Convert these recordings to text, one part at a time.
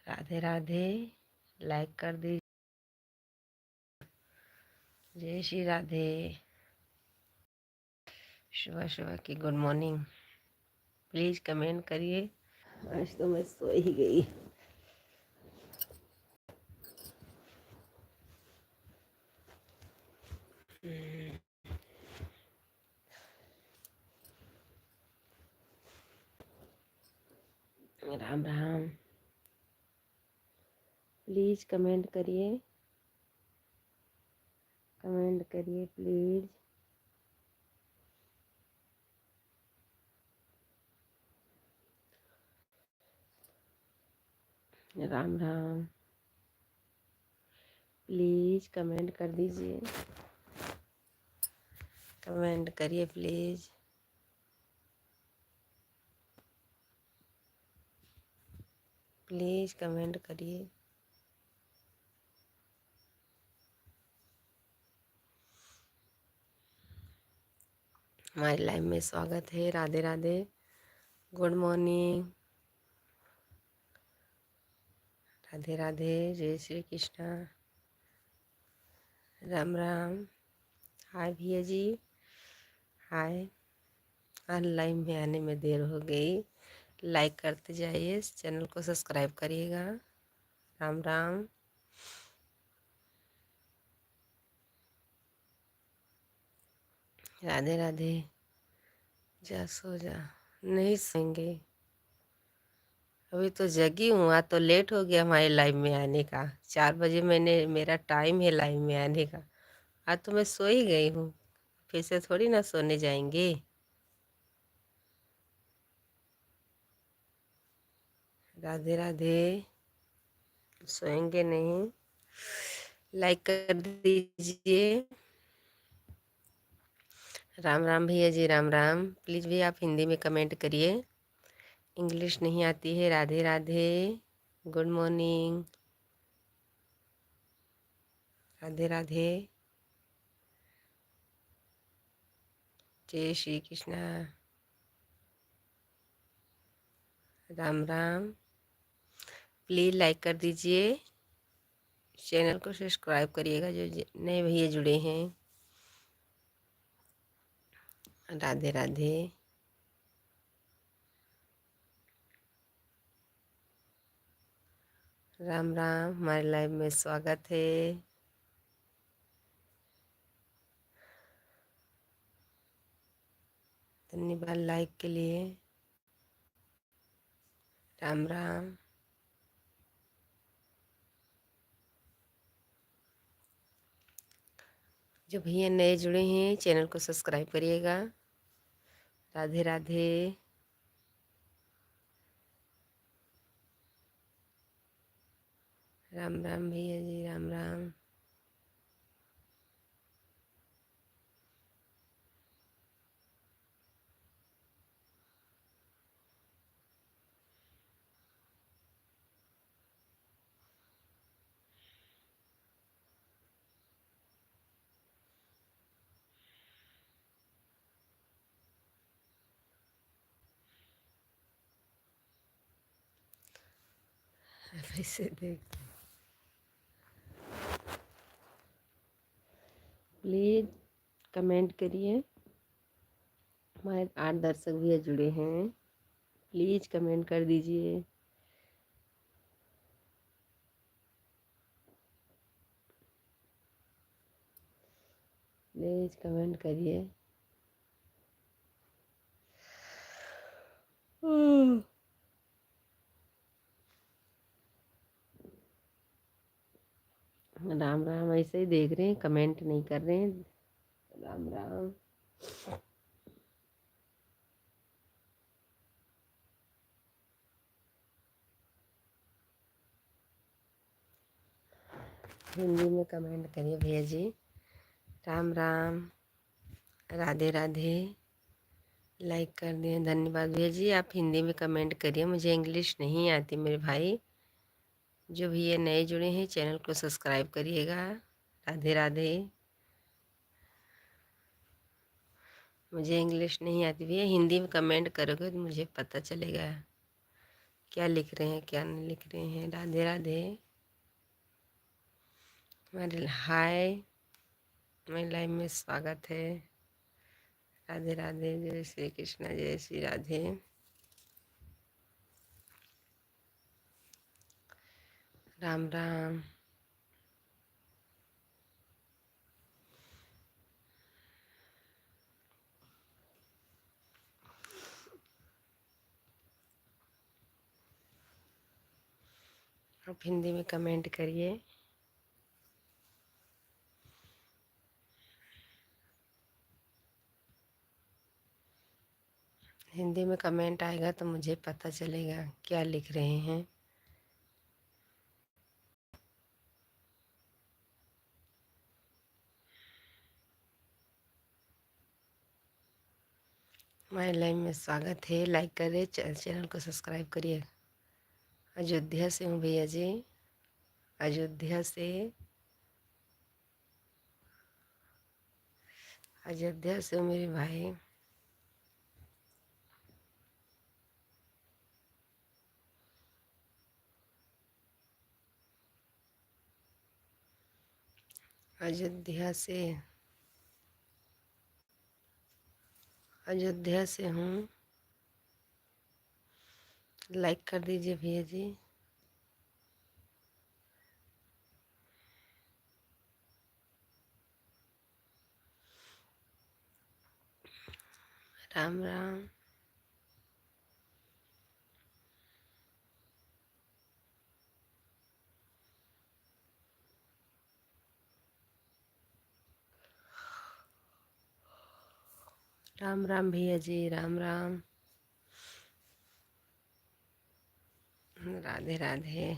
Radhe Radhe. Like कर दीजिए। जय श्री राधे। सुबह सुबह की गुड मॉर्निंग। प्लीज़ कमेंट करिए। आज तो मैं सो ही गई। राम राम। प्लीज़ कमेंट करिए। कमेंट करिए please. Ram Ram. Please comment कर दीजिए। कमेंट करिए प्लीज़। प्लीज़ कमेंट करिए। हमारी लाइव में स्वागत है। राधे राधे। Good morning. राधे राधे। जय श्री कृष्णा। राम राम। हाय भैया जी। हाय। आज लाइव में आने में देर हो गई। लाइक करते जाइए, चैनल को सब्सक्राइब करिएगा। राम राम। राधे राधे। जा सो जा। नहीं सोएंगे, अभी तो जगी हूँ। आज तो लेट हो गया हमारे लाइव में आने का। 4 बजे मेरा टाइम है लाइव में आने का। आज तो मैं सो ही गई हूँ। फिर से थोड़ी ना सोने जाएंगे। राधे राधे। सोएंगे नहीं। लाइक कर दीजिए। राम राम भैया जी। राम राम। प्लीज़ भी आप हिंदी में कमेंट करिए। इंग्लिश नहीं आती है। राधे राधे। Good morning. राधे राधे। जय श्री कृष्णा। राम राम। प्लीज़ लाइक कर दीजिए। चैनल को सब्सक्राइब करिएगा जो नए भैया जुड़े हैं। राधे राधे। राम राम। हमारे लाइव में स्वागत है। धन्यवाद लाइक के लिए। राम राम। जो भैया नए जुड़े हैं चैनल को सब्सक्राइब करिएगा। राधे राधे। राम राम भैया जी। राम राम। ऐसे देख। प्लीज़ कमेंट करिए। हमारे 8 दर्शक भैया जुड़े हैं। प्लीज़ कमेंट कर दीजिए। प्लीज़ कमेंट करिए। राम राम। ऐसे ही देख रहे हैं, कमेंट नहीं कर रहे हैं। राम राम। हिंदी में कमेंट करिए भैया जी। राम राम। राधे राधे। लाइक कर दिए, धन्यवाद भैया जी। आप हिंदी में कमेंट करिए, मुझे इंग्लिश नहीं आती मेरे भाई। जो भैया नए जुड़े हैं चैनल को सब्सक्राइब करिएगा। राधे राधे। मुझे इंग्लिश नहीं आती भैया, हिंदी में कमेंट करोगे तो मुझे पता चलेगा। क्या लिख रहे हैं क्या नहीं लिख रहे हैं। राधे राधे। हमारे हाय, मेरे लाइव में स्वागत है। राधे राधे, जय श्री कृष्णा, जय श्री राधे। राम राम। आप हिंदी में कमेंट करिए। हिंदी में कमेंट आएगा तो मुझे पता चलेगा क्या लिख रहे हैं। हमारे लाइव में स्वागत है। लाइक करिए, चैनल को सब्सक्राइब करिए। अयोध्या से हूँ भैया जी, अयोध्या से। अयोध्या से हूँ मेरे भाई। अयोध्या से, अयोध्या से हूँ। लाइक कर दीजिए भैया जी। राम राम। राम राम भैया जी, राम राम। राधे राधे।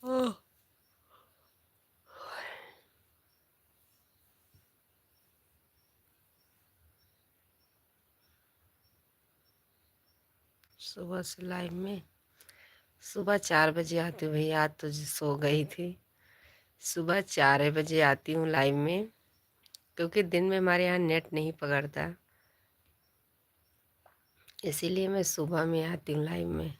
ओह, सुबह से लाइव में सुबह 4 बजे आती हूँ भैया। आज तो सो गई थी। सुबह 4 बजे आती हूँ लाइव में, क्योंकि दिन में हमारे यहाँ नेट नहीं पकड़ता, इसीलिए मैं सुबह में आती हूँ लाइव में।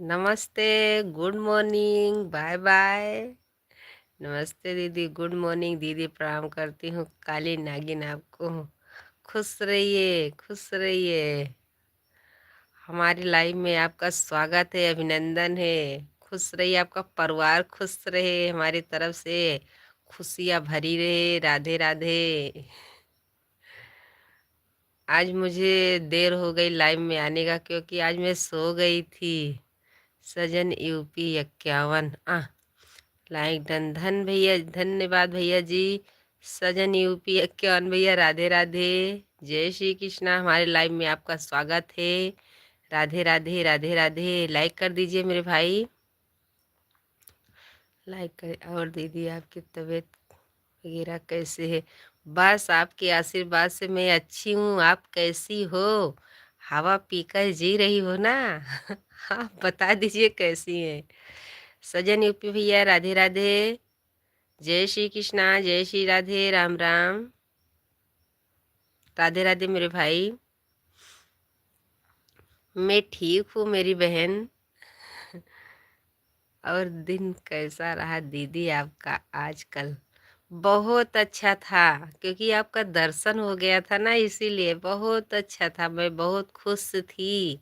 नमस्ते, गुड मॉर्निंग, बाय बाय। नमस्ते दीदी, गुड मॉर्निंग दीदी, प्रणाम करती हूँ काली नागिन आपको। खुश रहिए, खुश रहिए। हमारी लाइव में आपका स्वागत है, अभिनंदन है। खुश रहिए, आपका परिवार खुश रहे, हमारी तरफ से खुशियाँ भरी रहे। राधे राधे। आज मुझे देर हो गई लाइव में आने का, क्योंकि आज मैं सो गई थी। सजन यूपी 51 लाइक डन। धन भैया, धन्यवाद भैया जी। सजन यूपी 51 भैया, राधे राधे, जय श्री कृष्णा। हमारे लाइव में आपका स्वागत है। राधे राधे, राधे राधे। लाइक कर दीजिए मेरे भाई, लाइक कर। और दीदी आपकी तबीयत वगैरह कैसे है? बस आपके आशीर्वाद से मैं अच्छी हूँ। आप कैसी हो? हवा पीकर जी रही हो ना? हाँ, बता दीजिए कैसी है। सजन यूपी भैया, राधे राधे, जय श्री कृष्णा, जय श्री राधे, राम राम। राधे राधे मेरे भाई। मैं ठीक हूँ मेरी बहन। और दिन कैसा रहा दीदी आपका आजकल? बहुत अच्छा था, क्योंकि आपका दर्शन हो गया था ना, इसीलिए बहुत अच्छा था। मैं बहुत खुश थी।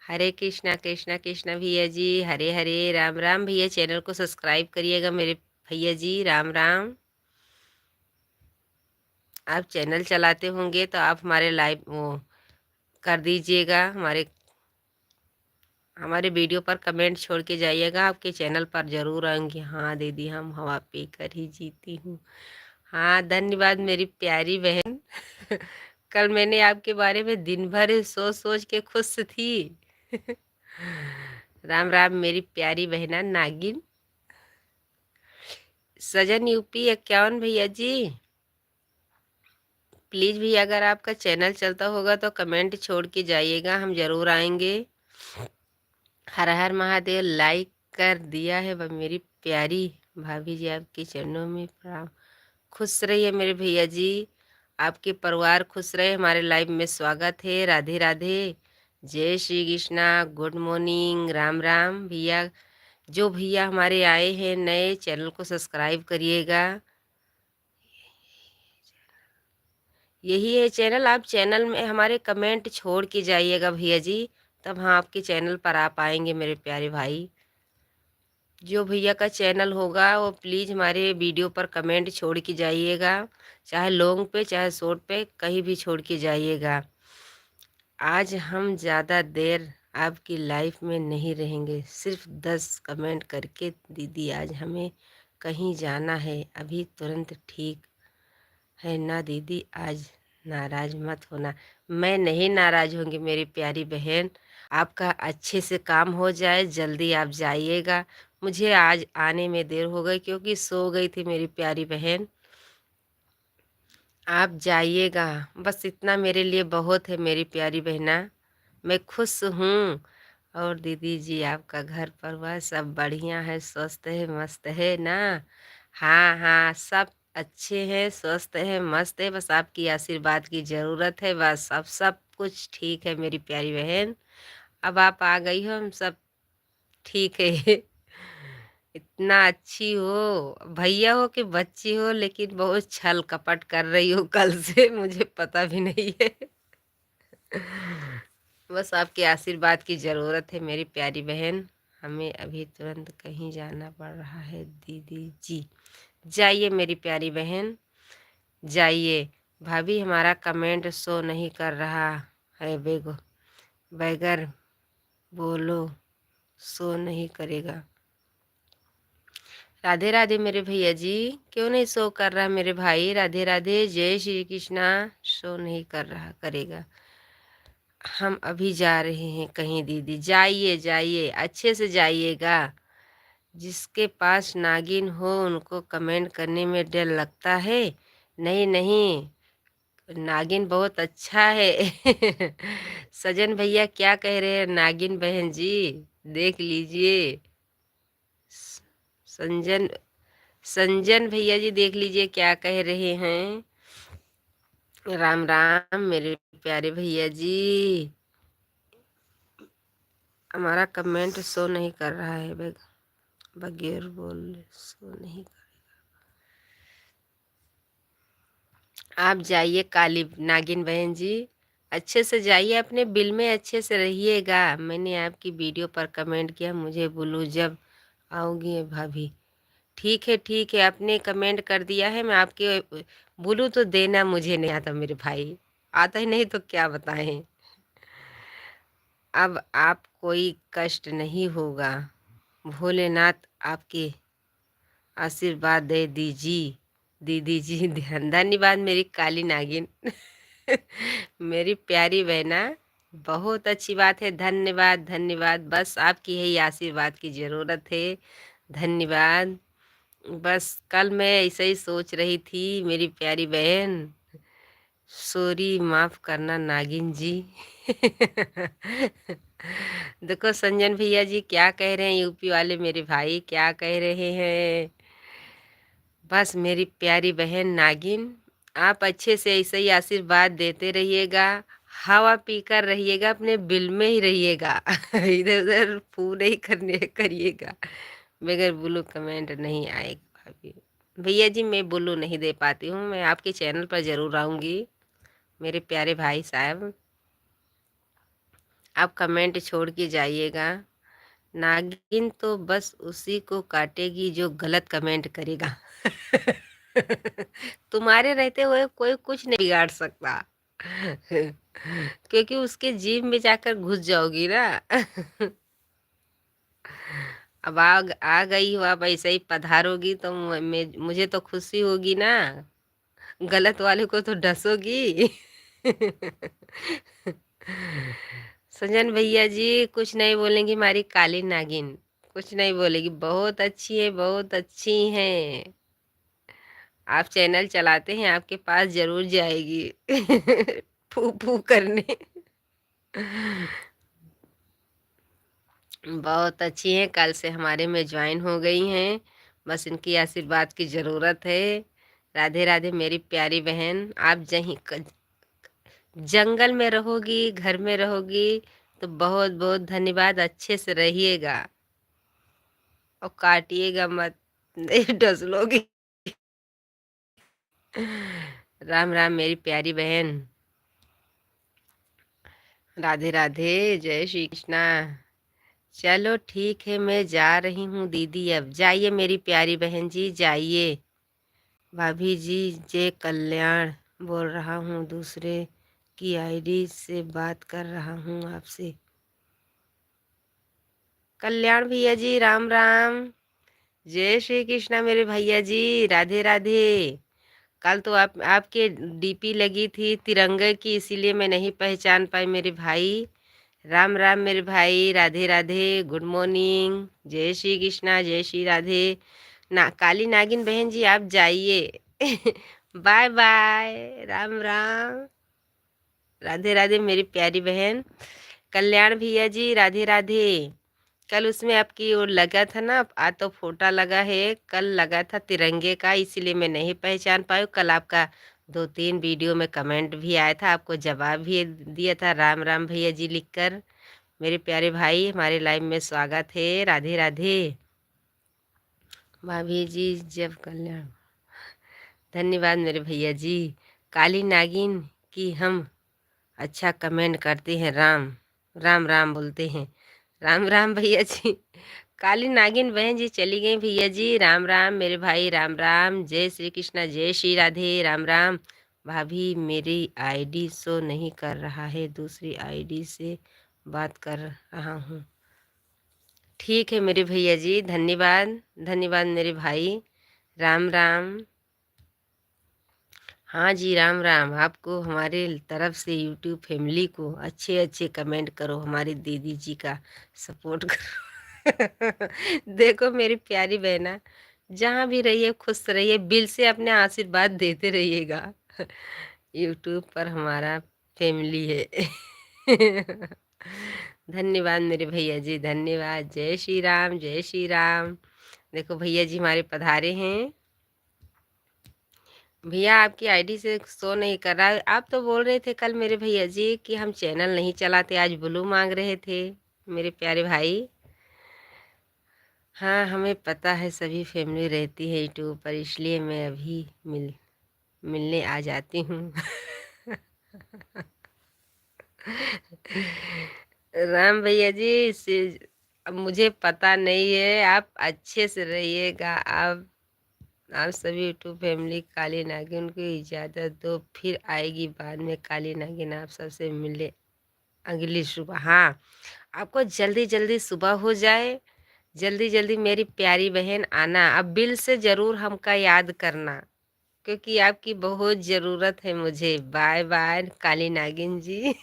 हरे कृष्णा कृष्णा कृष्णा भैया जी, हरे हरे राम राम। भैया चैनल को सब्सक्राइब करिएगा मेरे भैया जी, राम राम। आप चैनल चलाते होंगे तो आप हमारे लाइव वो कर दीजिएगा। हमारे वीडियो पर कमेंट छोड़ के जाइएगा। आपके चैनल पर ज़रूर आऊँगी। हाँ दीदी, हम हवा पी कर ही जीती हूँ। हाँ, धन्यवाद मेरी प्यारी बहन। कल मैंने आपके बारे में दिन भर सोच सोच के खुश थी। राम राम मेरी प्यारी बहना नागिन। सजन यूपी 51 भैया जी, प्लीज़ भैया अगर आपका चैनल चलता होगा तो कमेंट छोड़ के जाइएगा, हम ज़रूर आएंगे। हर हर महादेव लाइक कर दिया है मेरी प्यारी भाभी जी, आपके चरणों में प्रणाम। खुश रहिए मेरे भैया जी, आपके परिवार खुश रहे। हमारे लाइव में स्वागत है। राधे राधे, जय श्री कृष्णा, गुड मॉर्निंग, राम राम भैया। जो भैया हमारे आए हैं नए, चैनल को सब्सक्राइब करिएगा। यही है चैनल, आप चैनल में हमारे कमेंट छोड़ के जाइएगा भैया जी, तब हम आपके चैनल पर आ पाएंगे मेरे प्यारे भाई। जो भैया का चैनल होगा वो प्लीज़ हमारे वीडियो पर कमेंट छोड़ के जाइएगा, चाहे लॉन्ग पे चाहे शॉर्ट पे, कहीं भी छोड़ के जाइएगा। आज हम ज़्यादा देर आपकी लाइफ में नहीं रहेंगे, सिर्फ 10 कमेंट करके दीदी आज हमें कहीं जाना है, अभी तुरंत ठीक है ना दीदी, आज नाराज मत होना। मैं नहीं नाराज होंगी मेरी प्यारी बहन, आपका अच्छे से काम हो जाए, जल्दी आप जाइएगा। मुझे आज आने में देर हो गई क्योंकि सो गई थी मेरी प्यारी बहन। आप जाइएगा, बस इतना मेरे लिए बहुत है मेरी प्यारी बहना। मैं खुश हूँ। और दीदी जी आपका घर परिवार सब बढ़िया है, स्वस्थ है, मस्त है ना? हाँ हाँ, सब अच्छे हैं, स्वस्थ है, मस्त है, बस आपकी आशीर्वाद की ज़रूरत है, बस अब सब कुछ ठीक है मेरी प्यारी बहन। अब आप आ गई हो, हम सब ठीक है। इतना अच्छी हो, भैया हो कि बच्ची हो, लेकिन बहुत छल कपट कर रही हो कल से, मुझे पता भी नहीं है। बस आपके आशीर्वाद की ज़रूरत है मेरी प्यारी बहन। हमें अभी तुरंत कहीं जाना पड़ रहा है दीदी जी। जाइए मेरी प्यारी बहन, जाइए। भाभी हमारा कमेंट शो नहीं कर रहा है, बगैर बोलो शो नहीं करेगा। राधे राधे मेरे भैया जी, क्यों नहीं शो कर रहा मेरे भाई? राधे राधे, जय श्री कृष्णा। शो नहीं कर रहा, करेगा। हम अभी जा रहे हैं कहीं दीदी, जाइए जाइए, अच्छे से जाइएगा। जिसके पास नागिन हो उनको कमेंट करने में डर लगता है। नहीं नहीं, नागिन बहुत अच्छा है। सजन भैया क्या कह रहे हैं नागिन बहन जी, देख लीजिए। संजन संजन भैया जी देख लीजिए क्या कह रहे हैं। राम राम मेरे प्यारे भैया जी, हमारा कमेंट शो नहीं कर रहा है, बगैर बोल शो नहीं कर। आप जाइए काली नागिन बहन जी, अच्छे से जाइए, अपने बिल में अच्छे से रहिएगा। मैंने आपकी वीडियो पर कमेंट किया, मुझे बोलो जब आओगी भाभी। ठीक है ठीक है, आपने कमेंट कर दिया है, मैं आपके बोलूँ तो देना, मुझे नहीं आता मेरे भाई, आता ही नहीं तो क्या बताएं। अब आप कोई कष्ट नहीं होगा, भोलेनाथ आपके आशीर्वाद दे दीजिए दीदी जी। धन्यवाद मेरी काली नागिन। मेरी प्यारी बहना, बहुत अच्छी बात है, धन्यवाद धन्यवाद, बस आपकी यही आशीर्वाद की ज़रूरत है। धन्यवाद। बस कल मैं ऐसे ही सोच रही थी मेरी प्यारी बहन, सॉरी माफ़ करना नागिन जी। देखो संजन भैया जी क्या कह रहे हैं, यूपी वाले मेरे भाई क्या कह रहे हैं। बस मेरी प्यारी बहन नागिन, आप अच्छे से ऐसे ही आशीर्वाद देते रहिएगा, हवा पीकर रहिएगा, अपने बिल में ही रहिएगा। इधर उधर फू नहीं करने करिएगा, बगैर ब्लू कमेंट नहीं आएगा भाभी। भैया जी मैं ब्लू नहीं दे पाती हूँ, मैं आपके चैनल पर ज़रूर आऊँगी मेरे प्यारे भाई साहब। आप कमेंट छोड़ के जाइएगा। नागिन तो बस उसी को काटेगी जो गलत कमेंट करेगा। तुम्हारे रहते हुए कोई कुछ नहीं बिगाड़ सकता। क्योंकि उसके जीभ में जाकर घुस जाओगी ना। अब आ गई हो, आप ऐसे ही पधारोगी तो मुझे तो खुशी होगी ना, गलत वाले को तो डसोगी। संजन भैया जी कुछ नहीं बोलेंगी, हमारी काली नागिन कुछ नहीं बोलेगी, बहुत अच्छी है, बहुत अच्छी हैं। आप चैनल चलाते हैं, आपके पास जरूर जाएगी फू फू करने। बहुत अच्छी हैं, कल से हमारे में ज्वाइन हो गई हैं, बस इनकी आशीर्वाद की ज़रूरत है। राधे राधे मेरी प्यारी बहन। आप जंगल में रहोगी, घर में रहोगी तो बहुत बहुत धन्यवाद, अच्छे से रहिएगा और काटिएगा मत, नहीं डस लोगी। राम राम मेरी प्यारी बहन। राधे राधे, जय श्री कृष्णा। चलो ठीक है, मैं जा रही हूँ दीदी, अब जाइए मेरी प्यारी बहन जी, जाइए। भाभी जी, जय कल्याण बोल रहा हूँ, दूसरे की आईडी से बात कर रहा हूँ आपसे। कल्याण भैया जी राम राम, जय श्री कृष्णा मेरे भैया जी, राधे राधे। कल तो आपके डीपी लगी थी तिरंगे की, इसीलिए मैं नहीं पहचान पाई मेरे भाई। राम राम मेरे भाई, राधे राधे, गुड मॉर्निंग, जय श्री कृष्णा, जय श्री राधे। काली नागिन बहन जी आप जाइए बाय बाय, राम राम, राधे राधे मेरी प्यारी बहन। कल्याण भैया जी राधे राधे। कल उसमें आपकी वो लगा था ना, आज तो फोटा लगा है, कल लगा था तिरंगे का, इसीलिए मैं नहीं पहचान पाई। कल आपका 2-3 वीडियो में कमेंट भी आया था, आपको जवाब भी दिया था, राम राम भैया जी लिखकर। मेरे प्यारे भाई, हमारे लाइव में स्वागत है, राधे राधे। भाभी जी जब कल्याण, धन्यवाद मेरे भैया जी। काली नागिन की हम अच्छा कमेंट करते हैं, राम राम राम बोलते हैं, राम राम भैया जी। काली नागिन बहन जी चली गई भैया जी, राम राम मेरे भाई, राम राम, जय श्री कृष्णा, जय श्री राधे, राम राम। भाभी मेरी आईडी शो नहीं कर रहा है, दूसरी आईडी से बात कर रहा हूँ। ठीक है मेरे भैया जी, धन्यवाद धन्यवाद मेरे भाई, राम राम। हाँ जी राम राम, आपको हमारे तरफ से यूट्यूब फैमिली को अच्छे अच्छे कमेंट करो, हमारी दीदी जी का सपोर्ट करो देखो मेरी प्यारी बहना, जहाँ भी रहिए खुश रहिए, बिल से अपने आशीर्वाद देते रहिएगा यूट्यूब पर हमारा फैमिली है धन्यवाद मेरे भैया जी, धन्यवाद, जय श्री राम, जय श्री राम। देखो भैया जी हमारे पधारे हैं। भैया आपकी आईडी से शो नहीं कर रहा है, आप तो बोल रहे थे कल मेरे भैया जी कि हम चैनल नहीं चलाते, आज ब्लू मांग रहे थे मेरे प्यारे भाई। हाँ हमें पता है, सभी फैमिली रहती है यूट्यूब पर, इसलिए मैं अभी मिलने आ जाती हूँ राम भैया जी अब मुझे पता नहीं है, आप अच्छे से रहिएगा। आप सभी यूट्यूब फैमिली काली नागिन को इजाज़त दो, फिर आएगी बाद में काली नागिन आप सबसे मिले अगली सुबह। हाँ आपको जल्दी जल्दी सुबह हो जाए, जल्दी जल्दी मेरी प्यारी बहन आना, अब बिल से ज़रूर हमका याद करना, क्योंकि आपकी बहुत ज़रूरत है मुझे। बाय बाय काली नागिन जी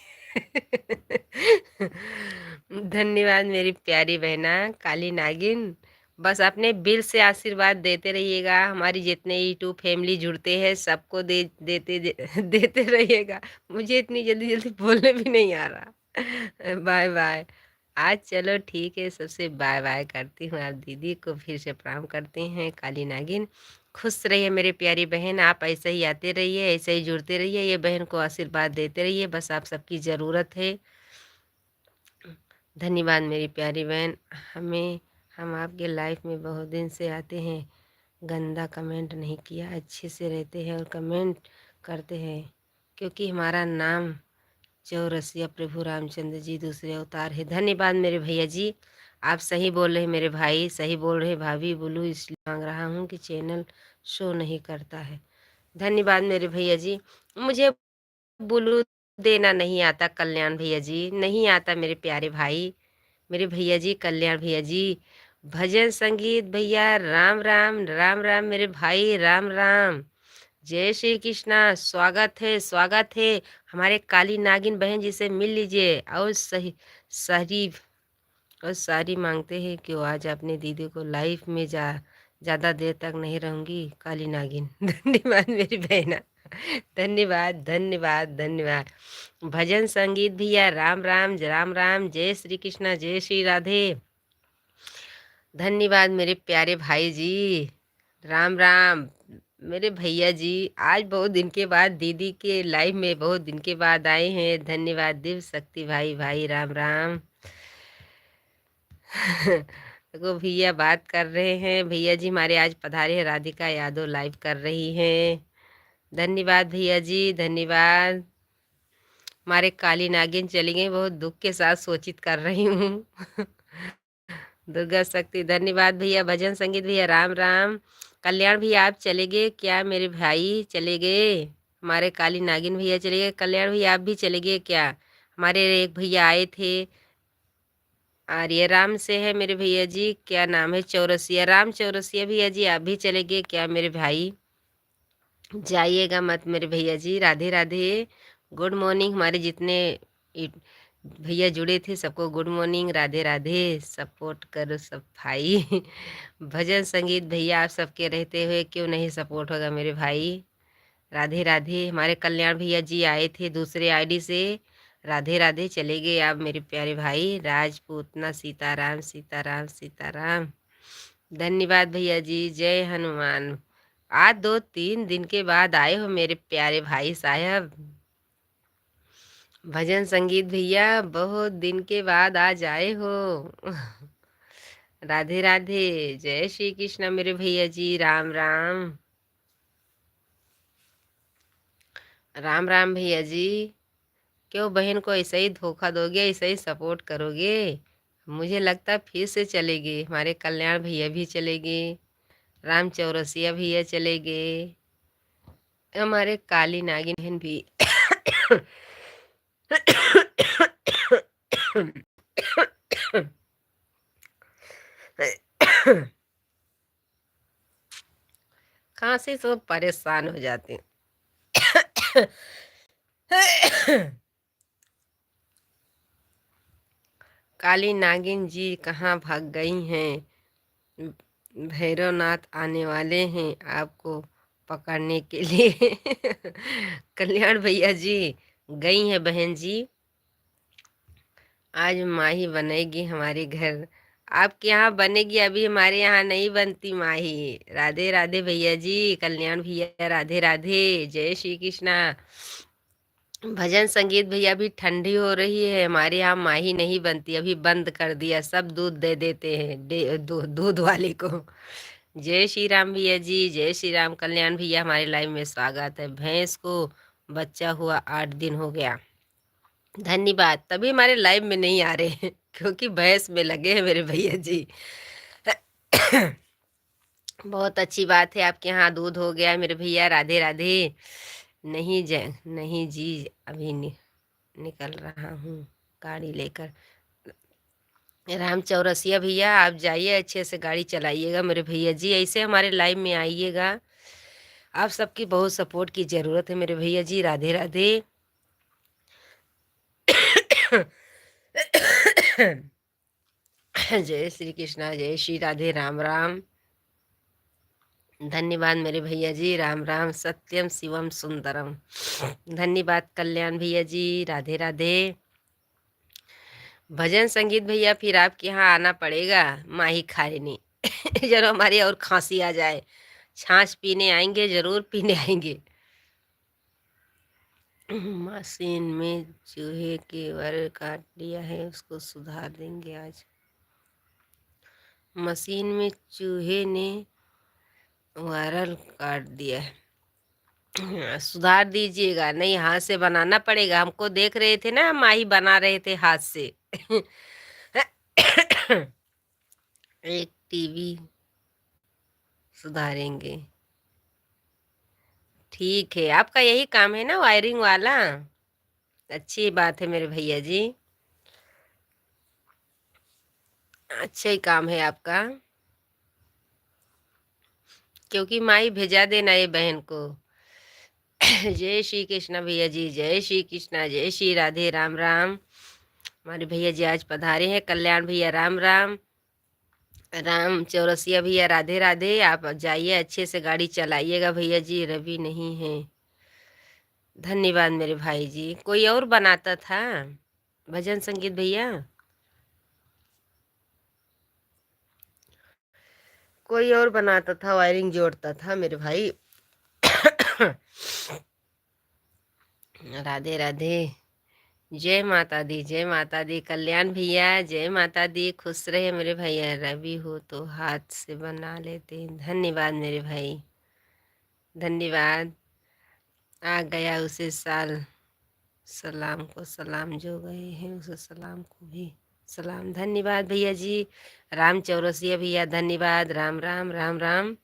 धन्यवाद मेरी प्यारी बहना काली नागिन। बस अपने बिल से आशीर्वाद देते रहिएगा, हमारी जितने यूट्यूब फैमिली जुड़ते हैं सबको देते रहिएगा। मुझे इतनी जल्दी जल्दी बोलने भी नहीं आ रहा बाय बाय। आज चलो ठीक है, सबसे बाय बाय करती हूँ, आप दीदी को फिर से प्रणाम करते हैं, काली नागिन। खुश रहिए मेरे प्यारी बहन, आप ऐसे ही आते रहिए, ऐसे ही जुड़ते रहिए, ये बहन को आशीर्वाद देते रहिए, बस आप सबकी ज़रूरत है। धन्यवाद मेरी प्यारी बहन। हम आपके लाइफ में बहुत दिन से आते हैं, गंदा कमेंट नहीं किया, अच्छे से रहते हैं और कमेंट करते हैं, क्योंकि हमारा नाम चौरसिया प्रभु रामचंद्र जी दूसरे अवतार है। धन्यवाद मेरे भैया जी, आप सही बोल रहे मेरे भाई, सही बोल रहे भाभी, बोलू इसलिए मांग रहा हूँ कि चैनल शो नहीं करता है। धन्यवाद मेरे भैया जी। मुझे बोलू देना नहीं आता कल्याण भैया जी, नहीं आता मेरे प्यारे भाई, मेरे भैया जी कल्याण भैया जी। भजन संगीत भैया राम राम, राम राम मेरे भाई, राम राम, जय श्री कृष्णा, स्वागत है स्वागत है। हमारे काली नागिन बहन जी से मिल लीजिए, और सही सारी और सारी मांगते हैं कि वो आज अपने दीदी को लाइफ में ज़्यादा देर तक नहीं रहूँगी काली नागिन। धन्यवाद मेरी बहना, धन्यवाद धन्यवाद धन्यवाद। भजन संगीत भैया राम राम राम राम, जय श्री कृष्णा जय श्री राधे। धन्यवाद मेरे प्यारे भाई जी, राम राम मेरे भैया जी। आज बहुत दिन के बाद दीदी के लाइव में बहुत दिन के बाद आए हैं। धन्यवाद दिव शक्ति भाई, भाई राम राम। देखो भैया बात कर रहे हैं, भैया जी हमारे आज पधारे हैं, राधिका यादव लाइव कर रही हैं। धन्यवाद भैया जी धन्यवाद। हमारे काली नागिन चली गई, बहुत दुख के साथ सूचित कर रही हूँ। दुर्गा शक्ति धन्यवाद भैया। भजन संगीत भैया राम राम। कल्याण भैया आप चले गए क्या? मेरे भाई चले गए, हमारे काली नागिन भैया चले गए। कल्याण भैया आप भी चले गए क्या? हमारे एक भैया आए थे आर्य राम से है मेरे भैया जी, क्या नाम है, चौरसिया, राम चौरसिया भैया जी आप भी चले गए क्या मेरे भाई? जाइएगा मत मेरे भैया जी। Radhe Radhe, good morning. हमारे जितने भैया जुड़े थे सबको good morning, Radhe Radhe. Support करो सब भाई। भजन संगीत भैया आप सबके रहते हुए क्यों नहीं सपोर्ट होगा मेरे भाई? राधे राधे। हमारे कल्याण भैया जी आए थे दूसरे आईडी से, राधे राधे चले गए आप मेरे प्यारे भाई। राजपूतना सीताराम सीताराम सीताराम। धन्यवाद भैया जी, जय हनुमान। आज 2-3 दिन के बाद आए हो मेरे प्यारे भाई साहब। भजन संगीत भैया बहुत दिन के बाद आज आए हो। राधे राधे, जय श्री कृष्ण मेरे भैया जी, राम राम राम राम भैया जी। क्यों बहन को ऐसे ही धोखा दोगे, ऐसे ही सपोर्ट करोगे? मुझे लगता फिर से चलेगी। हमारे कल्याण भैया भी चलेंगे, राम चौरसिया भैया चले गए, हमारे काली नागिन बहन भी। खांसी से परेशान हो जाते हैं। काली नागिन जी कहाँ भाग गई हैं? भैरवनाथ आने वाले हैं आपको पकड़ने के लिए। कल्याण भैया जी गई हैं बहन जी, आज माही बनेगी हमारे घर। आपके यहाँ बनेगी, अभी हमारे यहाँ नहीं बनती माही। राधे राधे भैया जी, कल्याण भैया राधे राधे, जय श्री कृष्णा। भजन संगीत भैया भी ठंडी हो रही है, हमारे यहाँ माही नहीं बनती, अभी बंद कर दिया, सब दूध दे देते हैं दूध वाले को। जय श्री राम भैया जी, जय श्री राम। कल्याण भैया हमारे लाइव में स्वागत है। भैंस को बच्चा हुआ 8 दिन हो गया। धन्यवाद, तभी हमारे लाइव में नहीं आ रहे हैं क्योंकि भैंस में लगे हैं मेरे भैया जी। बहुत अच्छी बात है, आपके यहाँ दूध हो गया मेरे भैया, राधे राधे। नहीं नहीं जी, अभी निकल रहा हूँ गाड़ी लेकर। राम चौरसिया भैया आप जाइए, अच्छे से गाड़ी चलाइएगा मेरे भैया जी, ऐसे हमारे लाइव में आइएगा। आप सबकी बहुत सपोर्ट की ज़रूरत है मेरे भैया जी, राधे राधे। जय श्री कृष्णा जय श्री राधे, राम राम। धन्यवाद मेरे भैया जी, राम राम। सत्यम शिवम सुंदरम। धन्यवाद कल्याण भैया जी, राधे राधे। भजन संगीत भैया फिर आपके यहाँ आना पड़ेगा माही खाने। जब हमारी और खांसी आ जाए, छाछ पीने आएंगे, जरूर पीने आएंगे। मशीन में चूहे के वायर काट दिया है, उसको सुधार देंगे आज। मशीन में चूहे ने वायरल काट दिया है, सुधार दीजिएगा। नहीं, हाथ से बनाना पड़ेगा, हमको देख रहे थे ना माही बना रहे थे हाथ से। एक टीवी सुधारेंगे। ठीक है, आपका यही काम है ना वायरिंग वाला? अच्छी बात है मेरे भैया जी, अच्छा ही काम है आपका। क्योंकि माई भेजा देना ये बहन को। जय श्री कृष्ण भैया जी, जय श्री कृष्णा जय श्री राधे, राम राम। हमारे भैया जी आज पधारे हैं, कल्याण भैया राम राम। राम चौरसिया भैया राधे राधे। आप जाइए, अच्छे से गाड़ी चलाइएगा भैया जी, रवि नहीं है। धन्यवाद मेरे भाई जी। कोई और बनाता था भजन संगीत भैया? कोई और बनाता था, वायरिंग जोड़ता था मेरे भाई। राधे राधे। जय माता दी, जय माता दी। कल्याण भैया जय माता दी, खुश रहे मेरे भैया। रवि हो तो हाथ से बना लेते। धन्यवाद मेरे भाई, धन्यवाद। आ गया उसे साल, सलाम को सलाम, जो गए हैं उसे सलाम को भी सलाम। धन्यवाद भैया जी। राम चौरसिया भैया धन्यवाद। राम राम राम राम।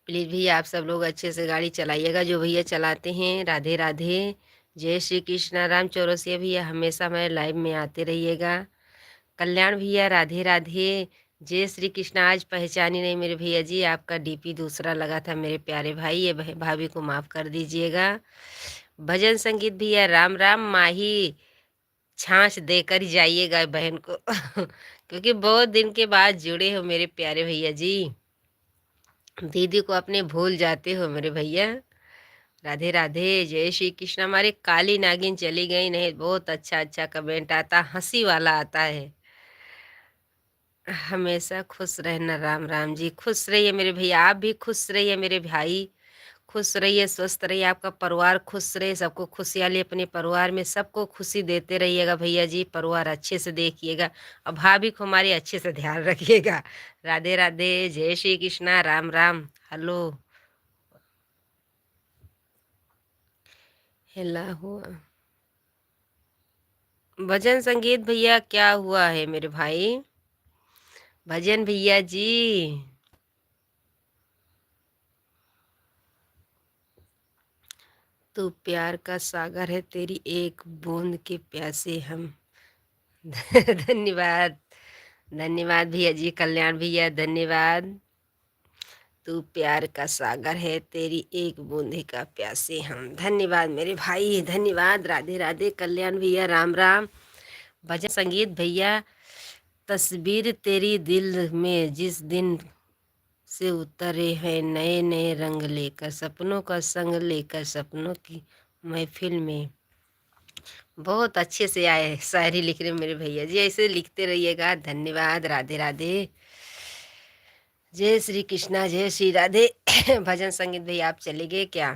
प्लीज़ भैया आप सब लोग अच्छे से गाड़ी चलाइएगा, जो भैया चलाते हैं। राधे राधे। जय श्री कृष्णा। राम चौरसिया भैया हमेशा हमारे लाइव में आते रहिएगा। कल्याण भैया राधे राधे। जय श्री कृष्णा। आज पहचानी नहीं मेरे भैया जी, आपका डीपी दूसरा लगा था मेरे प्यारे भाई, ये भाभी को माफ़ कर दीजिएगा। भजन संगीत भैया राम राम। माही छाछ देकर ही जाइएगा बहन को। क्योंकि बहुत दिन के बाद जुड़े हो मेरे प्यारे भैया जी। दीदी को अपने भूल जाते हो मेरे भैया। राधे राधे। जय श्री कृष्ण। हमारी काली नागिन चली गई, नहीं बहुत अच्छा अच्छा कमेंट आता, हंसी वाला आता है। हमेशा खुश रहना। राम राम जी। खुश रहिए मेरे भैया, आप भी खुश रहिए मेरे भाई। खुश रहिए, स्वस्थ रहिए, आपका परिवार खुश रहे, सबको खुशहाली अपने परिवार में सबको खुशी देते रहिएगा भैया जी। परिवार अच्छे से देखिएगा और भाभी को हमारे अच्छे से ध्यान रखिएगा। राधे राधे। जय श्री कृष्णा। राम राम। हेलो हिला हुआ भजन संगीत भैया, क्या हुआ है मेरे भाई? भजन भैया जी, तू प्यार का सागर है, तेरी एक बूंद के प्यासे हम। धन्यवाद, धन्यवाद भैया जी। कल्याण भैया धन्यवाद। तू प्यार का सागर है, तेरी एक बूंदे का प्यासे हम। धन्यवाद मेरे भाई, धन्यवाद। राधे राधे। कल्याण भैया राम राम। भजन संगीत भैया, तस्वीर तेरी दिल में जिस दिन से उतरे हैं नए नए रंग लेकर, सपनों का संग लेकर, सपनों की महफिल में। बहुत अच्छे से आए शायरी लिख रहे मेरे भैया जी, ऐसे लिखते रहिएगा। धन्यवाद। राधे राधे। जय श्री कृष्णा। जय श्री राधे। भजन संगीत भैया आप चले गए क्या?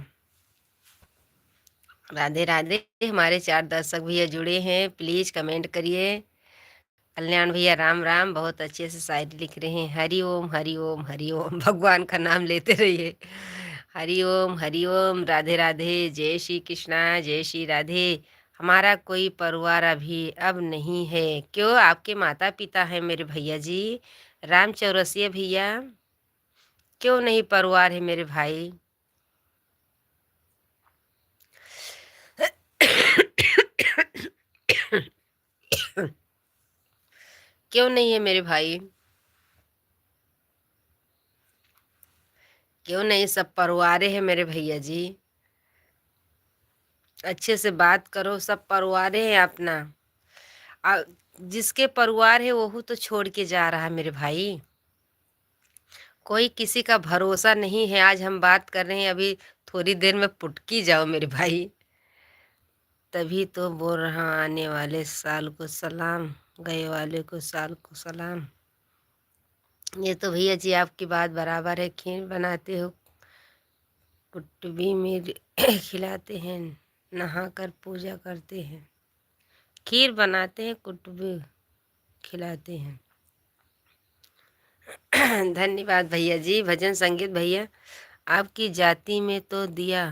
राधे राधे। हमारे 4 दर्शक भैया जुड़े हैं, प्लीज कमेंट करिए। कल्याण भैया राम राम, बहुत अच्छे से शायरी लिख रहे हैं। हरि ओम हरि ओम हरि ओम। भगवान का नाम लेते रहिए। हरि ओम हरि ओम। राधे राधे। जय श्री कृष्णा। जय श्री राधे। हमारा कोई परिवार अभी अब नहीं है। क्यों? आपके माता पिता हैं मेरे भैया जी। राम चौरसिया भैया, क्यों नहीं परिवार है मेरे भाई? क्यों नहीं है मेरे भाई? क्यों नहीं? सब परिवार है मेरे भैया जी। अच्छे से बात करो, सब परिवार है अपना। आ, जिसके परिवार है वो तो छोड़ के जा रहा है मेरे भाई। कोई किसी का भरोसा नहीं है। आज हम बात कर रहे हैं, अभी थोड़ी देर में पुटकी जाओ मेरे भाई। तभी तो बोल रहा हूं, आने वाले साल को सलाम, गए वाले को साल को सलाम। ये तो भैया जी आपकी बात बराबर है। खीर बनाते हो, कुटुबी में खिलाते हैं, नहा कर पूजा करते हैं। खीर बनाते हैं, कुटुबी खिलाते हैं। धन्यवाद भैया जी। भजन संगीत भैया, आपकी जाति में तो दिया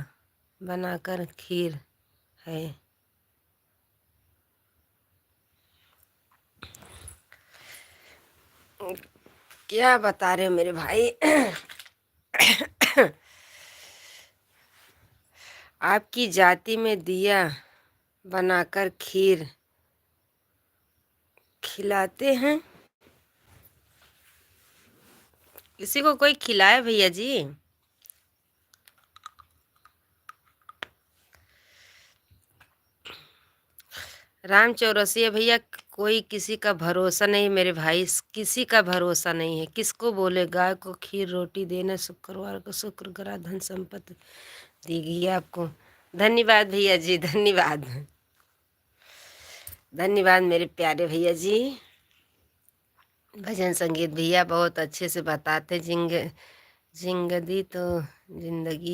बनाकर खीर है। क्या बता रहे हो मेरे भाई? आपकी जाति में दिया बनाकर खीर खिलाते हैं। किसी को कोई खिलाए भैया जी? राम चौरसिया भैया, कोई किसी का भरोसा नहीं मेरे भाई, किसी का भरोसा नहीं है। किसको बोले गाय को खीर रोटी देना, शुक्रवार को शुक्र करा धन संपत्ति देगी आपको। धन्यवाद भैया जी, धन्यवाद। धन्यवाद मेरे प्यारे भैया जी। भजन संगीत भैया बहुत अच्छे से बताते। जिंदगी